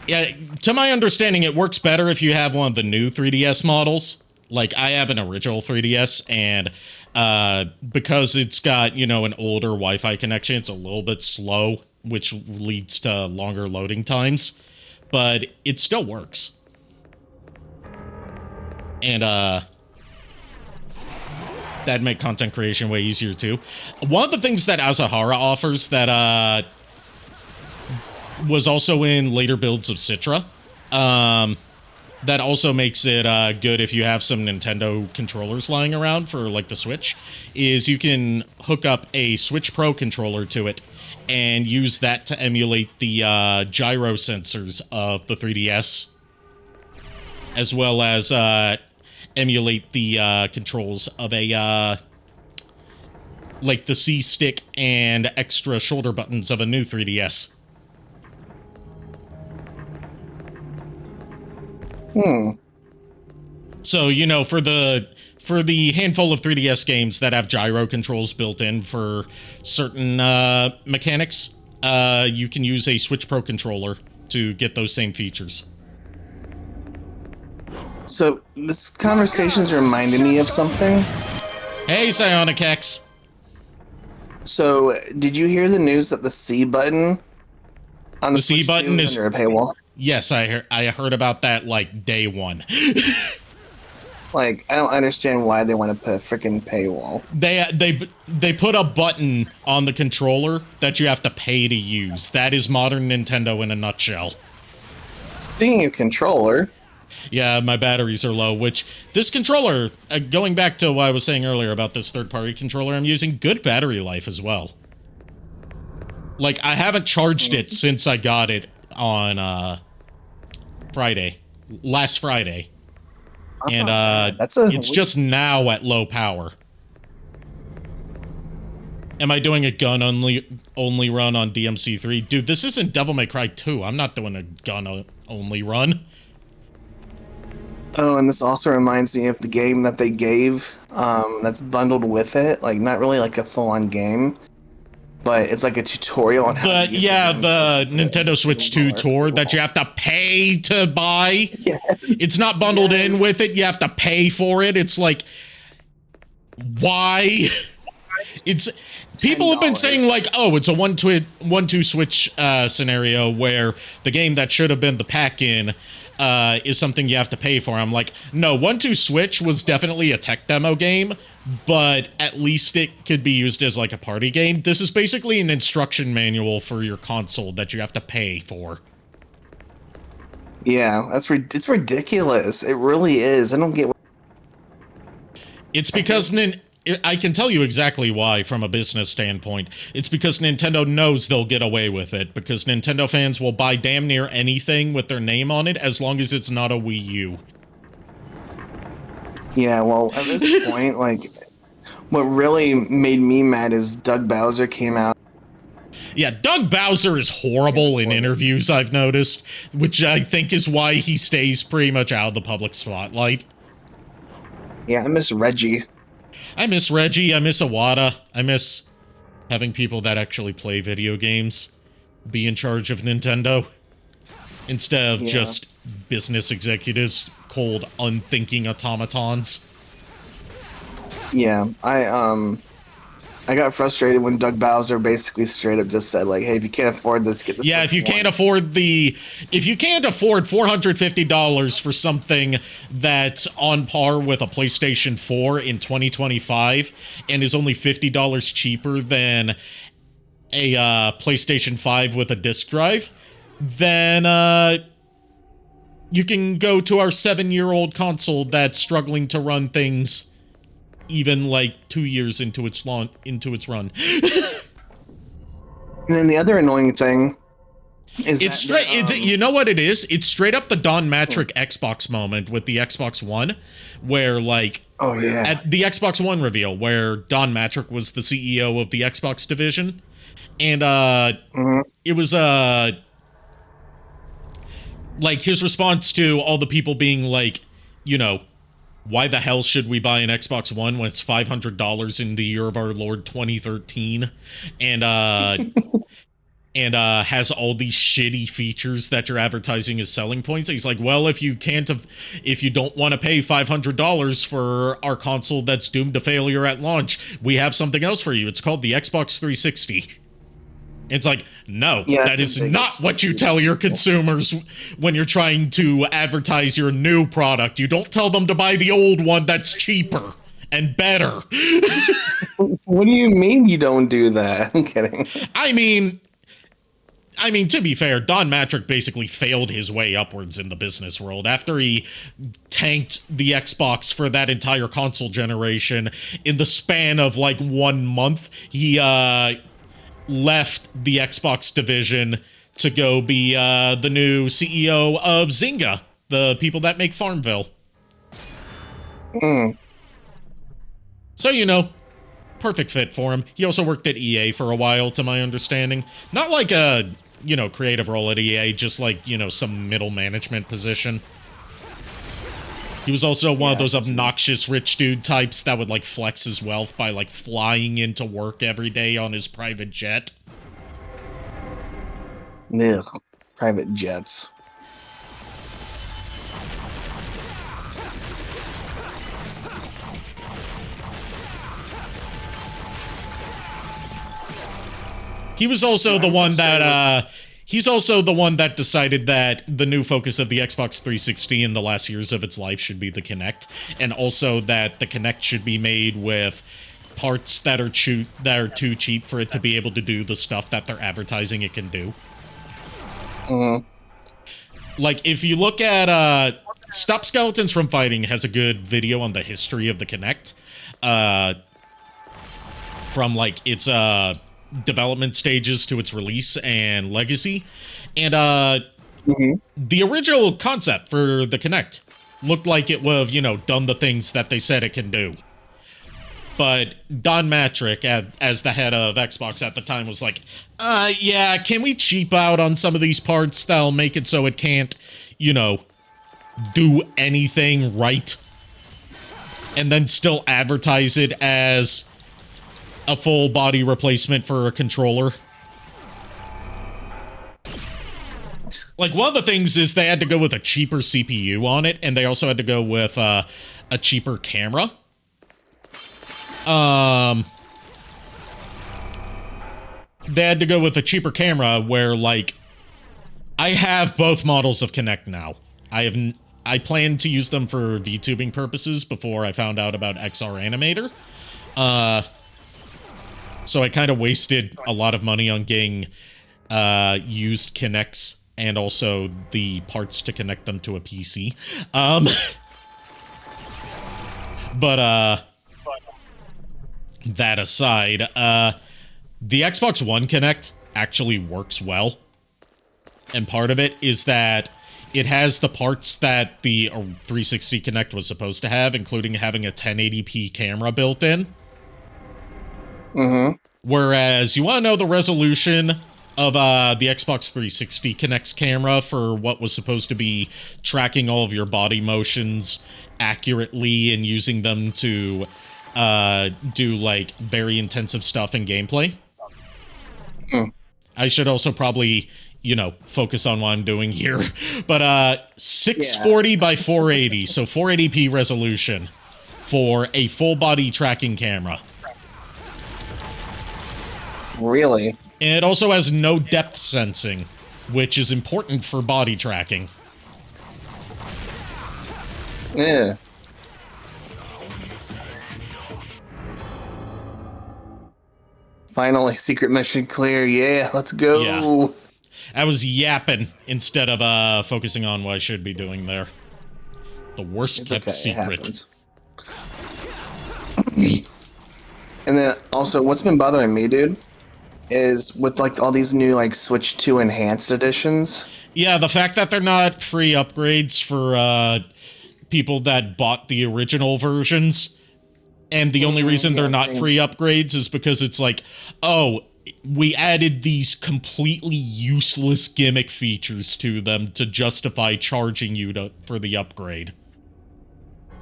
Yeah, to my understanding, it works better if you have one of the new 3DS models. Like, I have an original 3DS, and because it's got, you know, an older Wi-Fi connection, it's a little bit slow, which leads to longer loading times. But it still works. And, that'd make content creation way easier, too. One of the things that Azahara offers that, was also in later builds of Citra, that also makes it good if you have some Nintendo controllers lying around for, like, the Switch, is you can hook up a Switch Pro controller to it and use that to emulate the gyro sensors of the 3DS, as well as emulate the controls of a, like, the C-stick and extra shoulder buttons of a new 3DS. So, you know, for the handful of 3DS games that have gyro controls built in for certain mechanics, you can use a Switch Pro controller to get those same features. So, this conversation's reminding me of something. Hey, Psionic X. So, did you hear the news that the C button on the C Switch button 2 is under a paywall? Yes, I heard about that, like, day one. Like, I don't understand why they want to put a freaking paywall. They put a button on the controller that you have to pay to use. That is modern Nintendo in a nutshell. Speaking of controller... Yeah, my batteries are low, which this controller, going back to what I was saying earlier about this third-party controller I'm using, good battery life as well. Like, I haven't charged it since I got it on, last Friday. And it's just now at low power. Am I doing a gun only run on DMC3? Dude, this isn't Devil May Cry 2. I'm not doing a gun only run. Oh, and this also reminds me of the game that they gave that's bundled with it. Like, not really like a full-on game, but it's like a tutorial on how to use the Nintendo Switch 2 tour that you have to pay to buy. Yes. It's not bundled in with it. You have to pay for it. It's like, why? It's people have been saying like, oh, it's a 1-2 switch scenario where the game that should have been the pack-in is something you have to pay for. I'm like, no, 1-2 switch was definitely a tech demo game, but at least it could be used as like a party game. This is basically an instruction manual for your console that you have to pay for. Yeah, it's ridiculous. It really is. I don't get. It's because I can tell you exactly why from a business standpoint. It's because Nintendo knows they'll get away with it, because Nintendo fans will buy damn near anything with their name on it as long as it's not a Wii U. Yeah, well, at this point, like, what really made me mad is Doug Bowser came out. Yeah, Doug Bowser is horrible in interviews, I've noticed, which I think is why he stays pretty much out of the public spotlight. Yeah, I miss Reggie. I miss Reggie, I miss Iwata, I miss having people that actually play video games be in charge of Nintendo, instead of just business executives, cold, unthinking automatons. Yeah, I got frustrated when Doug Bowser basically straight up just said, like, hey, if you can't afford this, get this. Yeah, if you can't afford $450 for something that's on par with a PlayStation 4 in 2025 and is only $50 cheaper than a PlayStation 5 with a disc drive, then you can go to our 7-year-old console that's struggling to run things even like 2 years into its run. And then the other annoying thing is you know what it is? It's straight up the Don Matrick Xbox moment with the Xbox One, where like at the Xbox One reveal, where Don Matrick was the CEO of the Xbox division, and it was like his response to all the people being like, you know, why the hell should we buy an Xbox One when it's $500 in the year of our Lord 2013, and has all these shitty features that you're advertising as selling points? He's like, well, if you don't want to pay $500 for our console that's doomed to failure at launch, we have something else for you. It's called the Xbox 360. It's like, no, that is not what you tell your consumers when you're trying to advertise your new product. You don't tell them to buy the old one that's cheaper and better. What do you mean you don't do that? I'm kidding. I mean, to be fair, Don Matrick basically failed his way upwards in the business world. After he tanked the Xbox for that entire console generation, in the span of like 1 month, he left the Xbox division to go be the new CEO of Zynga, the people that make Farmville. So, you know, perfect fit for him. He also worked at EA for a while, to my understanding. Not like a, you know, creative role at EA, just like, you know, some middle management position. He was also one of those obnoxious rich dude types that would, like, flex his wealth by, like, flying into work every day on his private jet. Ugh, private jets. He was also the one that, he's also the one that decided that the new focus of the Xbox 360 in the last years of its life should be the Kinect, and also that the Kinect should be made with parts that are too cheap for it to be able to do the stuff that they're advertising it can do. Like, if you look at, Stop Skeletons from Fighting has a good video on the history of the Kinect, from, like, its, development stages to its release and legacy. And the original concept for the Kinect looked like it would have, you know, done the things that they said it can do. But Don Matrick, as the head of Xbox at the time, was like, yeah, can we cheap out on some of these parts that'll make it so it can't, you know, do anything right? And then still advertise it as a full body replacement for a controller. Like, one of the things is they had to go with a cheaper CPU on it, and they also had to go with a cheaper camera. They had to go with a cheaper camera where, like, I have both models of Kinect now. I planned to use them for VTubing purposes before I found out about XR Animator. So I kind of wasted a lot of money on getting used Kinects and also the parts to connect them to a PC. But that aside, the Xbox One Kinect actually works well. And part of it is that it has the parts that the 360 Kinect was supposed to have, including having a 1080p camera built in. Mm-hmm. Whereas, you want to know the resolution of the Xbox 360 Kinect's camera for what was supposed to be tracking all of your body motions accurately and using them to do, like, very intensive stuff in gameplay? I should also probably, you know, focus on what I'm doing here. But 640 by 480, so 480p resolution for a full body tracking camera. Really? And it also has no depth sensing, which is important for body tracking. Yeah. Finally, secret mission clear. Yeah, let's go. Yeah. I was yapping instead of focusing on what I should be doing there. The worst It's kept okay, it secret. happens. And then also, what's been bothering me, dude, is with like all these new like Switch 2 enhanced editions. Yeah, the fact that they're not free upgrades for people that bought the original versions. And the only reason they're not free upgrades is because it's like, oh, we added these completely useless gimmick features to them to justify charging you for the upgrade.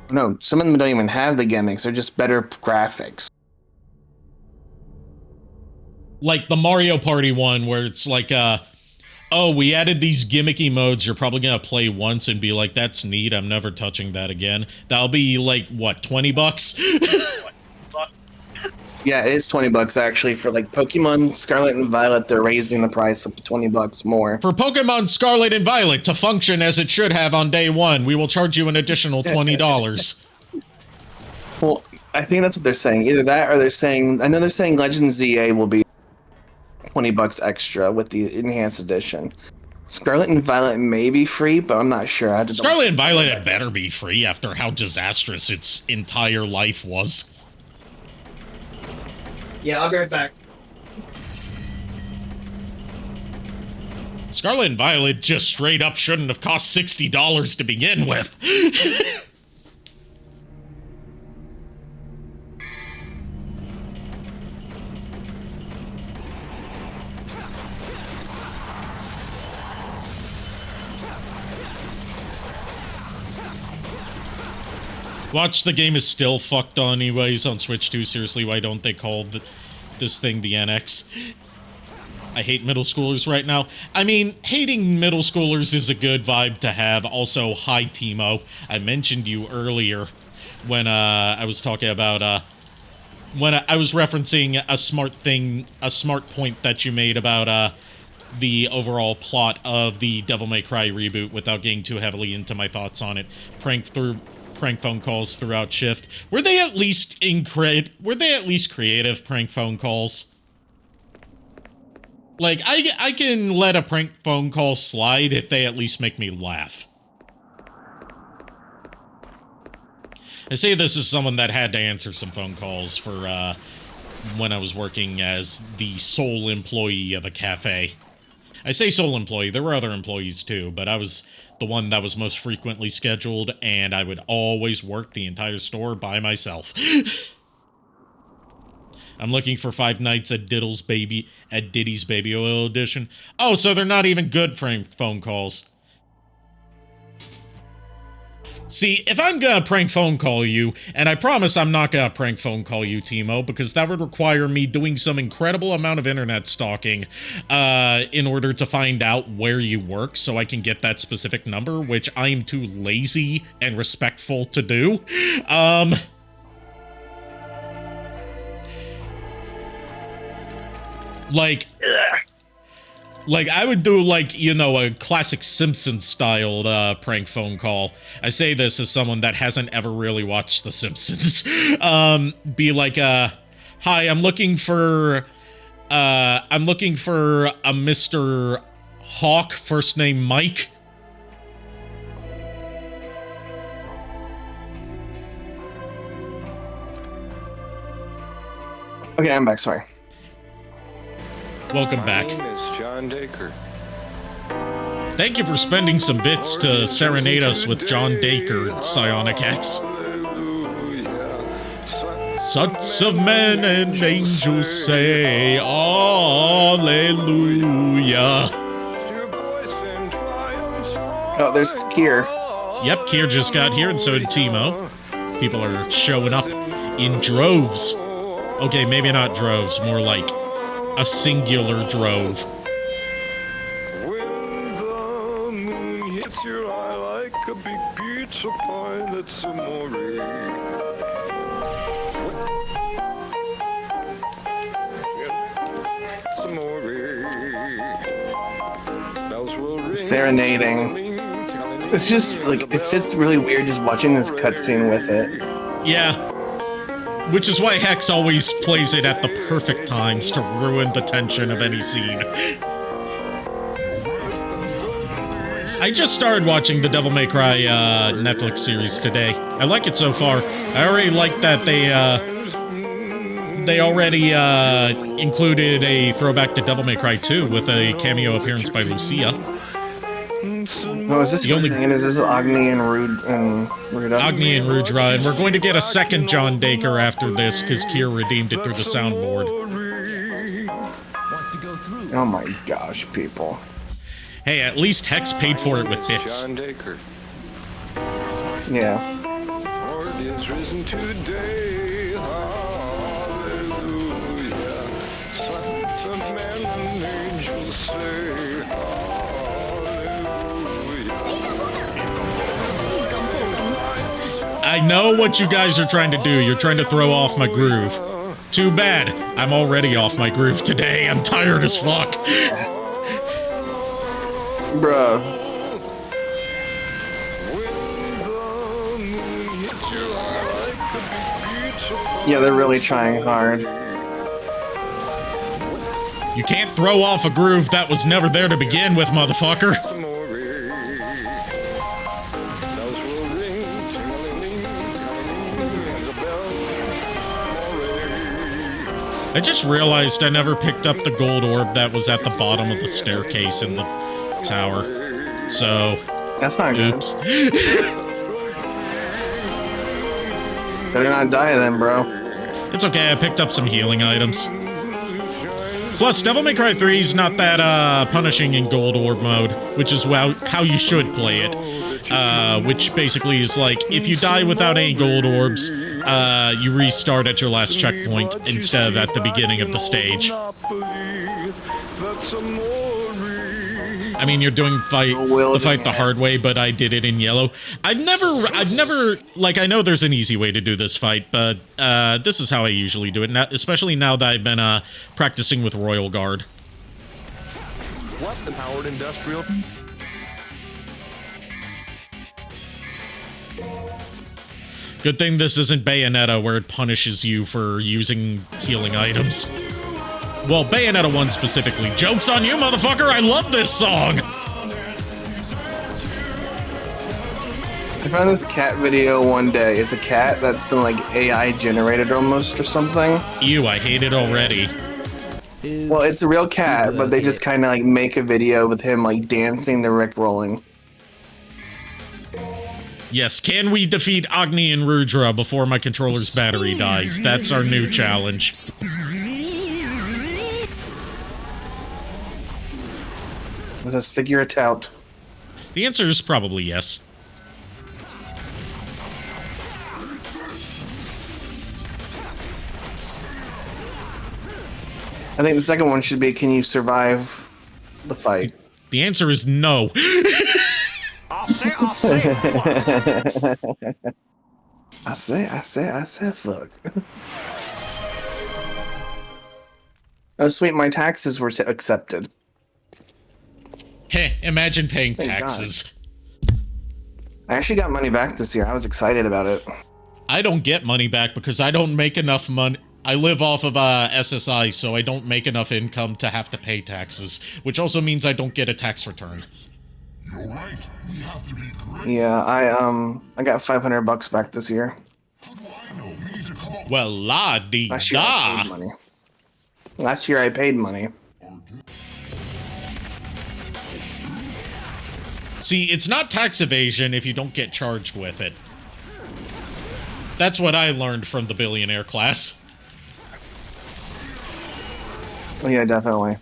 No, some of them don't even have the gimmicks. They're just better graphics. Like the Mario Party one where it's like, oh, we added these gimmicky modes you're probably going to play once and be like, that's neat, I'm never touching that again. That'll be like, what, $20? Yeah, it is $20 actually for like Pokemon Scarlet and Violet. They're raising the price up to $20 more. For Pokemon Scarlet and Violet to function as it should have on day one, we will charge you an additional $20. Well, I think that's what they're saying. Either that or they're saying, I know they're saying Legends ZA will be $20 extra with the enhanced edition. Scarlet and Violet may be free, but I'm not sure. Scarlet and Violet had better be free after how disastrous its entire life was. Yeah, I'll be right back. Scarlet and Violet just straight up shouldn't have cost $60 to begin with. Watch, the game is still fucked on anyways on Switch 2. Seriously, why don't they call this thing the NX? I hate middle schoolers right now. I mean, hating middle schoolers is a good vibe to have. Also, hi, Timo. I mentioned you earlier when I was talking about, when I was referencing a smart point that you made about, the overall plot of the Devil May Cry reboot without getting too heavily into my thoughts on it. Prank phone calls throughout shift. Were they at least creative prank phone calls? Like, I can let a prank phone call slide if they at least make me laugh. I say this as someone that had to answer some phone calls for, when I was working as the sole employee of a cafe. I say sole employee, there were other employees too, but I was the one that was most frequently scheduled, and I would always work the entire store by myself. I'm looking for Five Nights at Diddy's Baby Oil Edition. Oh, so they're not even good prank phone calls. See, if I'm gonna prank phone call you, and I promise I'm not gonna prank phone call you, Timo, because that would require me doing some incredible amount of internet stalking in order to find out where you work so I can get that specific number, which I am too lazy and respectful to do. Like, I would do, like, you know, a classic Simpsons-styled prank phone call. I say this as someone that hasn't ever really watched The Simpsons. Be like, hi, I'm looking for a Mr. Hawk, first name Mike. Okay, I'm back, sorry. Welcome back. My name is John Dacre. Thank you for spending some bits to serenade us with John Dacre, Psionic X. Sons of men and angels say, Hallelujah. Oh, there's Kier. Yep, Kier just got here, and so did Timo. People are showing up in droves. Okay, maybe not droves, more like a singular drove. When the moon hits your eye like a big pizza pie, that's amore. It's amore. Bells will ring. Serenading. It's just, like, it fits really weird just watching this cutscene with it. Yeah. Which is why Hex always plays it at the perfect times to ruin the tension of any scene. I just started watching the Devil May Cry Netflix series today. I like it so far. I already like that they already included a throwback to Devil May Cry 2 with a cameo appearance by Lucia. Oh, is this the only thing? Is this Agni and Ruda? Agni and Rudra, and we're going to get a second John Dacre after this because Kier redeemed it through the soundboard. Wants to go through. Oh my gosh, people. Hey, at least Hex paid for it with bits. John Dacre. Yeah. Lord is risen today. Hallelujah. Sons of men and angels say. I know what you guys are trying to do. You're trying to throw off my groove. Too bad. I'm already off my groove today. I'm tired as fuck. Bruh. Yeah, they're really trying hard. You can't throw off a groove that was never there to begin with, motherfucker. I just realized I never picked up the gold orb that was at the bottom of the staircase in the tower. So, that's not good. Oops. Better not die then, bro. It's okay, I picked up some healing items. Plus, Devil May Cry 3 is not that punishing in gold orb mode, which is how you should play it. Which basically is like, if you die without any gold orbs, you restart at your last checkpoint instead of at the beginning of the stage. I mean, you're doing the fight the hard way, but I did it in yellow. I've never, like, I know there's an easy way to do this fight, but this is how I usually do it, especially now that I've been practicing with Royal Guard. What the powered industrial? Good thing this isn't Bayonetta, where it punishes you for using healing items. Well, Bayonetta 1 specifically. Joke's on you, motherfucker! I love this song! I found this cat video one day. It's a cat that's been, like, AI generated almost or something. Ew, I hate it already. Well, it's a real cat, but they just kind of like make a video with him like dancing to Rick rolling. Yes, can we defeat Agni and Rudra before my controller's battery dies? That's our new challenge. Let us figure it out. The answer is probably yes. I think the second one should be, can you survive the fight? The answer is no. I'll say I say, fuck. Oh, sweet, my taxes were accepted. Heh, imagine paying Thank taxes. I actually got money back this year. I was excited about it. I don't get money back because I don't make enough money. I live off of SSI, so I don't make enough income to have to pay taxes, which also means I don't get a tax return. You're right. We have to be great. Yeah, I got $500 back this year. How do I know? We need to come up. Well, la-dee-da. Last year I paid money. Last year I paid money. See, it's not tax evasion if you don't get charged with it. That's what I learned from the billionaire class. Oh, yeah, definitely.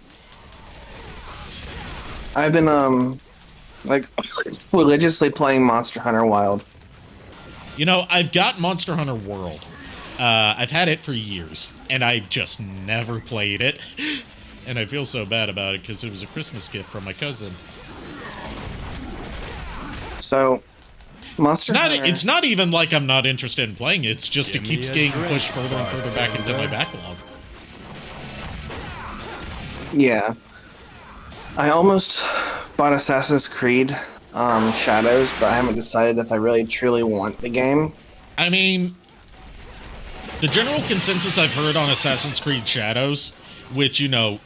I've been, like, religiously playing Monster Hunter Wild. You know, I've got Monster Hunter World. I've had it for years, and I just never played it. And I feel so bad about it because it was a Christmas gift from my cousin. So, Hunter... It's not even like I'm not interested in playing it. It's just it keeps getting pushed further and further back into my backlog. Yeah. I almost bought Assassin's Creed Shadows, but I haven't decided if I really truly want the game. I mean, the general consensus I've heard on Assassin's Creed Shadows, which, you know,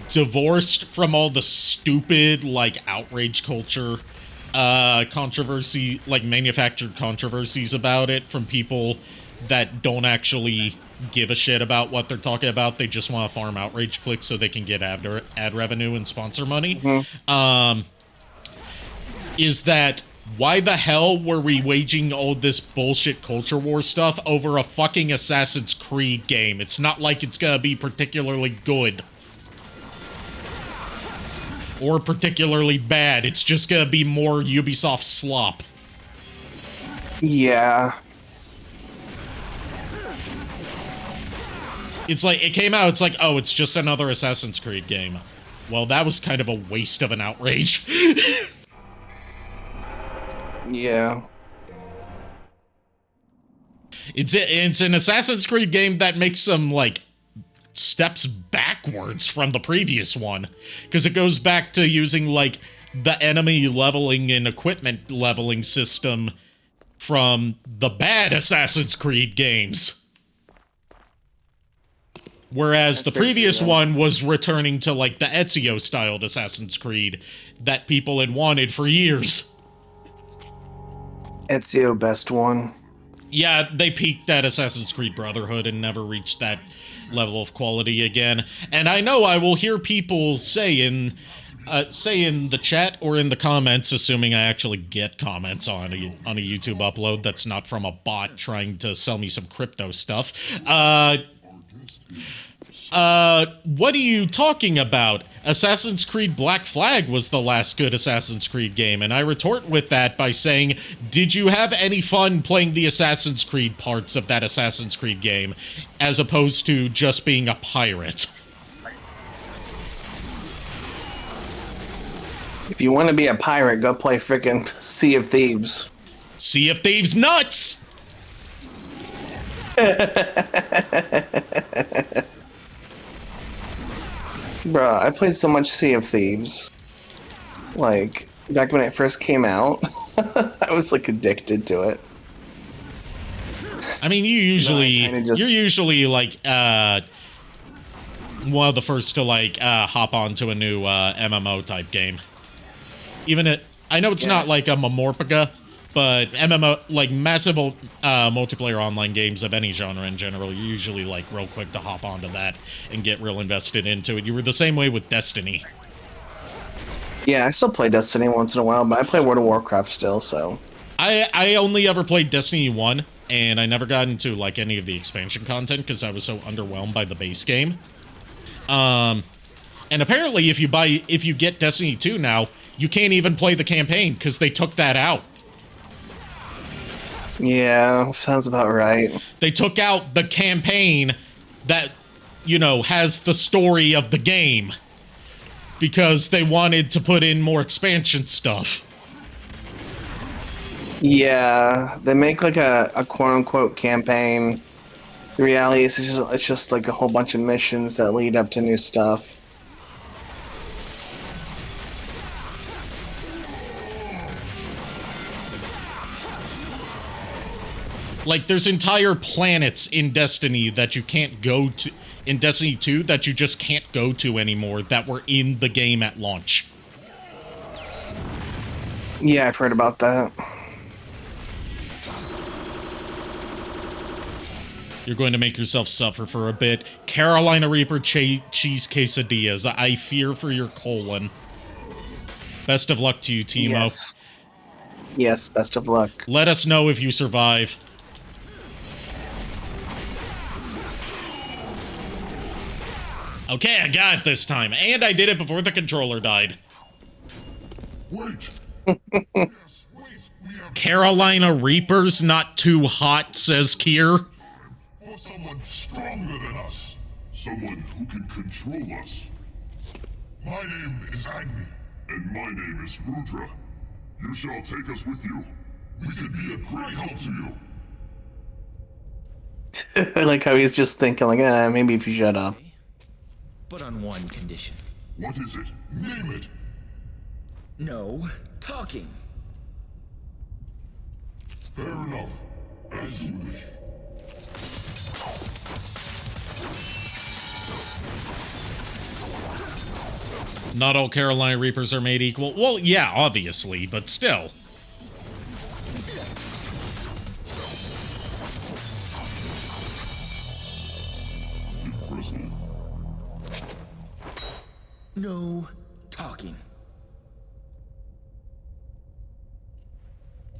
divorced from all the stupid, like, outrage culture, controversy, like, manufactured controversies about it from people that don't actually give a shit about what they're talking about. They just want to farm outrage clicks so they can get ad revenue and sponsor money. Mm-hmm. Is that why the hell were we waging all this bullshit culture war stuff over a fucking Assassin's Creed game? It's not like it's gonna be particularly good. Or particularly bad. It's just gonna be more Ubisoft slop. Yeah. It's like, it came out, it's like, oh, it's just another Assassin's Creed game. Well, that was kind of a waste of an outrage. Yeah. It's an Assassin's Creed game that makes some, like, steps backwards from the previous one. Because it goes back to using, like, the enemy leveling and equipment leveling system from the bad Assassin's Creed games. Whereas the previous one was returning to, like, the Ezio-styled Assassin's Creed that people had wanted for years. Ezio, best one. Yeah, they peaked at Assassin's Creed Brotherhood and never reached that level of quality again. And I know I will hear people say in the chat or in the comments, assuming I actually get comments on a YouTube upload that's not from a bot trying to sell me some crypto stuff. What are you talking about? Assassin's Creed Black Flag was the last good Assassin's Creed game, and I retort with that by saying, did you have any fun playing the Assassin's Creed parts of that Assassin's Creed game, as opposed to just being a pirate? If you want to be a pirate, go play frickin' Sea of Thieves. Sea of Thieves nuts! Bruh, I played so much Sea of Thieves. Like, back when it first came out, I was, like, addicted to it. I mean, you're usually, like, one of the first to, like, hop onto a new, MMO type game. I know it's not, like, a Mamorpaga, But MMO, like massive multiplayer online games of any genre in general, you're usually like real quick to hop onto that and get real invested into it. You were the same way with Destiny. Yeah, I still play Destiny once in a while, but I play World of Warcraft still, so. I only ever played Destiny 1, and I never got into like any of the expansion content because I was so underwhelmed by the base game. And apparently if you get Destiny 2 now, you can't even play the campaign because they took that out. Yeah, sounds about right. They took out the campaign that, you know, has the story of the game because they wanted to put in more expansion stuff. Yeah, they make like a quote-unquote campaign. The reality is it's just like a whole bunch of missions that lead up to new stuff. Like, there's entire planets in Destiny that you can't go to, in Destiny 2, that you just can't go to anymore that were in the game at launch. Yeah, I've heard about that. You're going to make yourself suffer for a bit. Carolina Reaper cheese quesadillas. I fear for your colon. Best of luck to you, Timo. Yes. Yes, best of luck. Let us know if you survive. Okay, I got it this time. And I did it before the controller died. Wait. Yes, wait. We have Carolina Reapers not too hot, says Kier. for someone stronger than us. Someone who can control us. My name is Agni, and my name is Rudra. You shall take us with you. We can be a great help to you. I like how he's just thinking like, maybe if you shut up. But on one condition. What is it? Name it. No talking. Fair enough. As you wish. Not all Carolina Reapers are made equal. Well, yeah, obviously, but still. Impressive. No talking.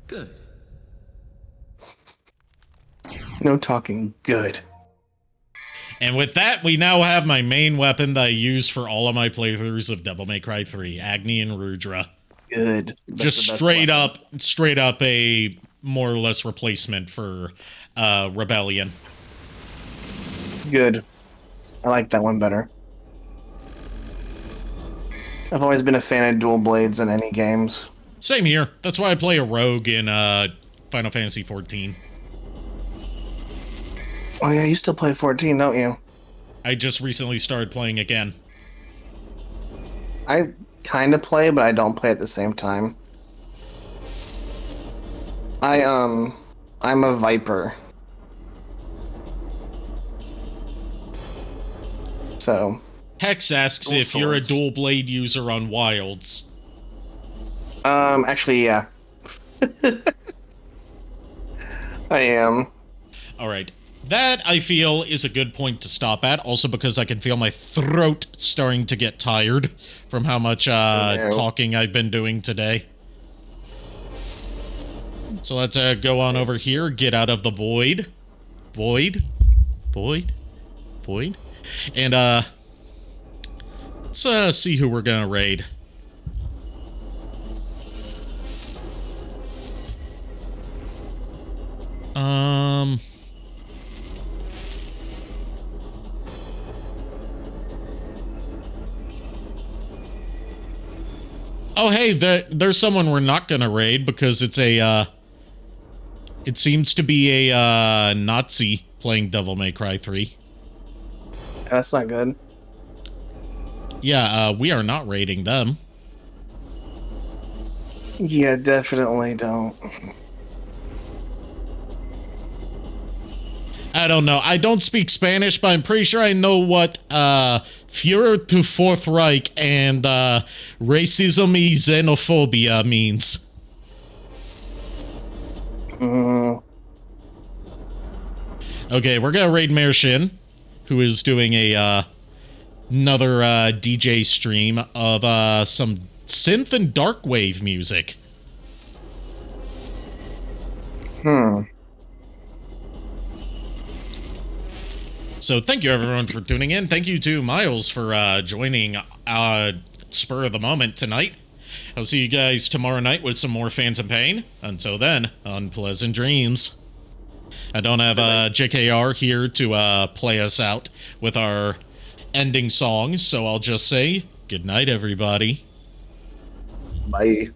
Good. No talking. Good. And with that, we now have my main weapon that I use for all of my playthroughs of Devil May Cry 3, Agni and Rudra. Good. That's Just the best straight up a more or less replacement for Rebellion. Good. I like that one better. I've always been a fan of dual blades in any games. Same here. That's why I play a rogue in Final Fantasy XIV. Oh yeah, you still play 14, don't you? I just recently started playing again. I kind of play, but I don't play at the same time. I'm a Viper. So. Hex asks Dual if you're a swords. dual blade user on Wilds. Actually, yeah. I am. Alright. That, I feel, is a good point to stop at, also because I can feel my throat starting to get tired from how much talking I've been doing today. So let's go on over here, get out of the void. Void. And, let's see who we're gonna raid. Oh, hey, there's someone we're not gonna raid because it's a, it seems to be a, Nazi playing Devil May Cry 3. That's not good. Yeah, we are not raiding them. Yeah, definitely don't. I don't know. I don't speak Spanish, but I'm pretty sure I know what Führer to Fourth Reich and racism y xenophobia means. Mm, Okay, we're gonna raid Mayor Shin, who is doing a another DJ stream of some synth and dark wave music. So thank you everyone for tuning in. Thank you to Miles for joining Spur of the Moment tonight. I'll see you guys tomorrow night with some more Phantom Pain. Until then, unpleasant dreams. I don't have JKR here to play us out with our ending song, so I'll just say good night, everybody. Bye.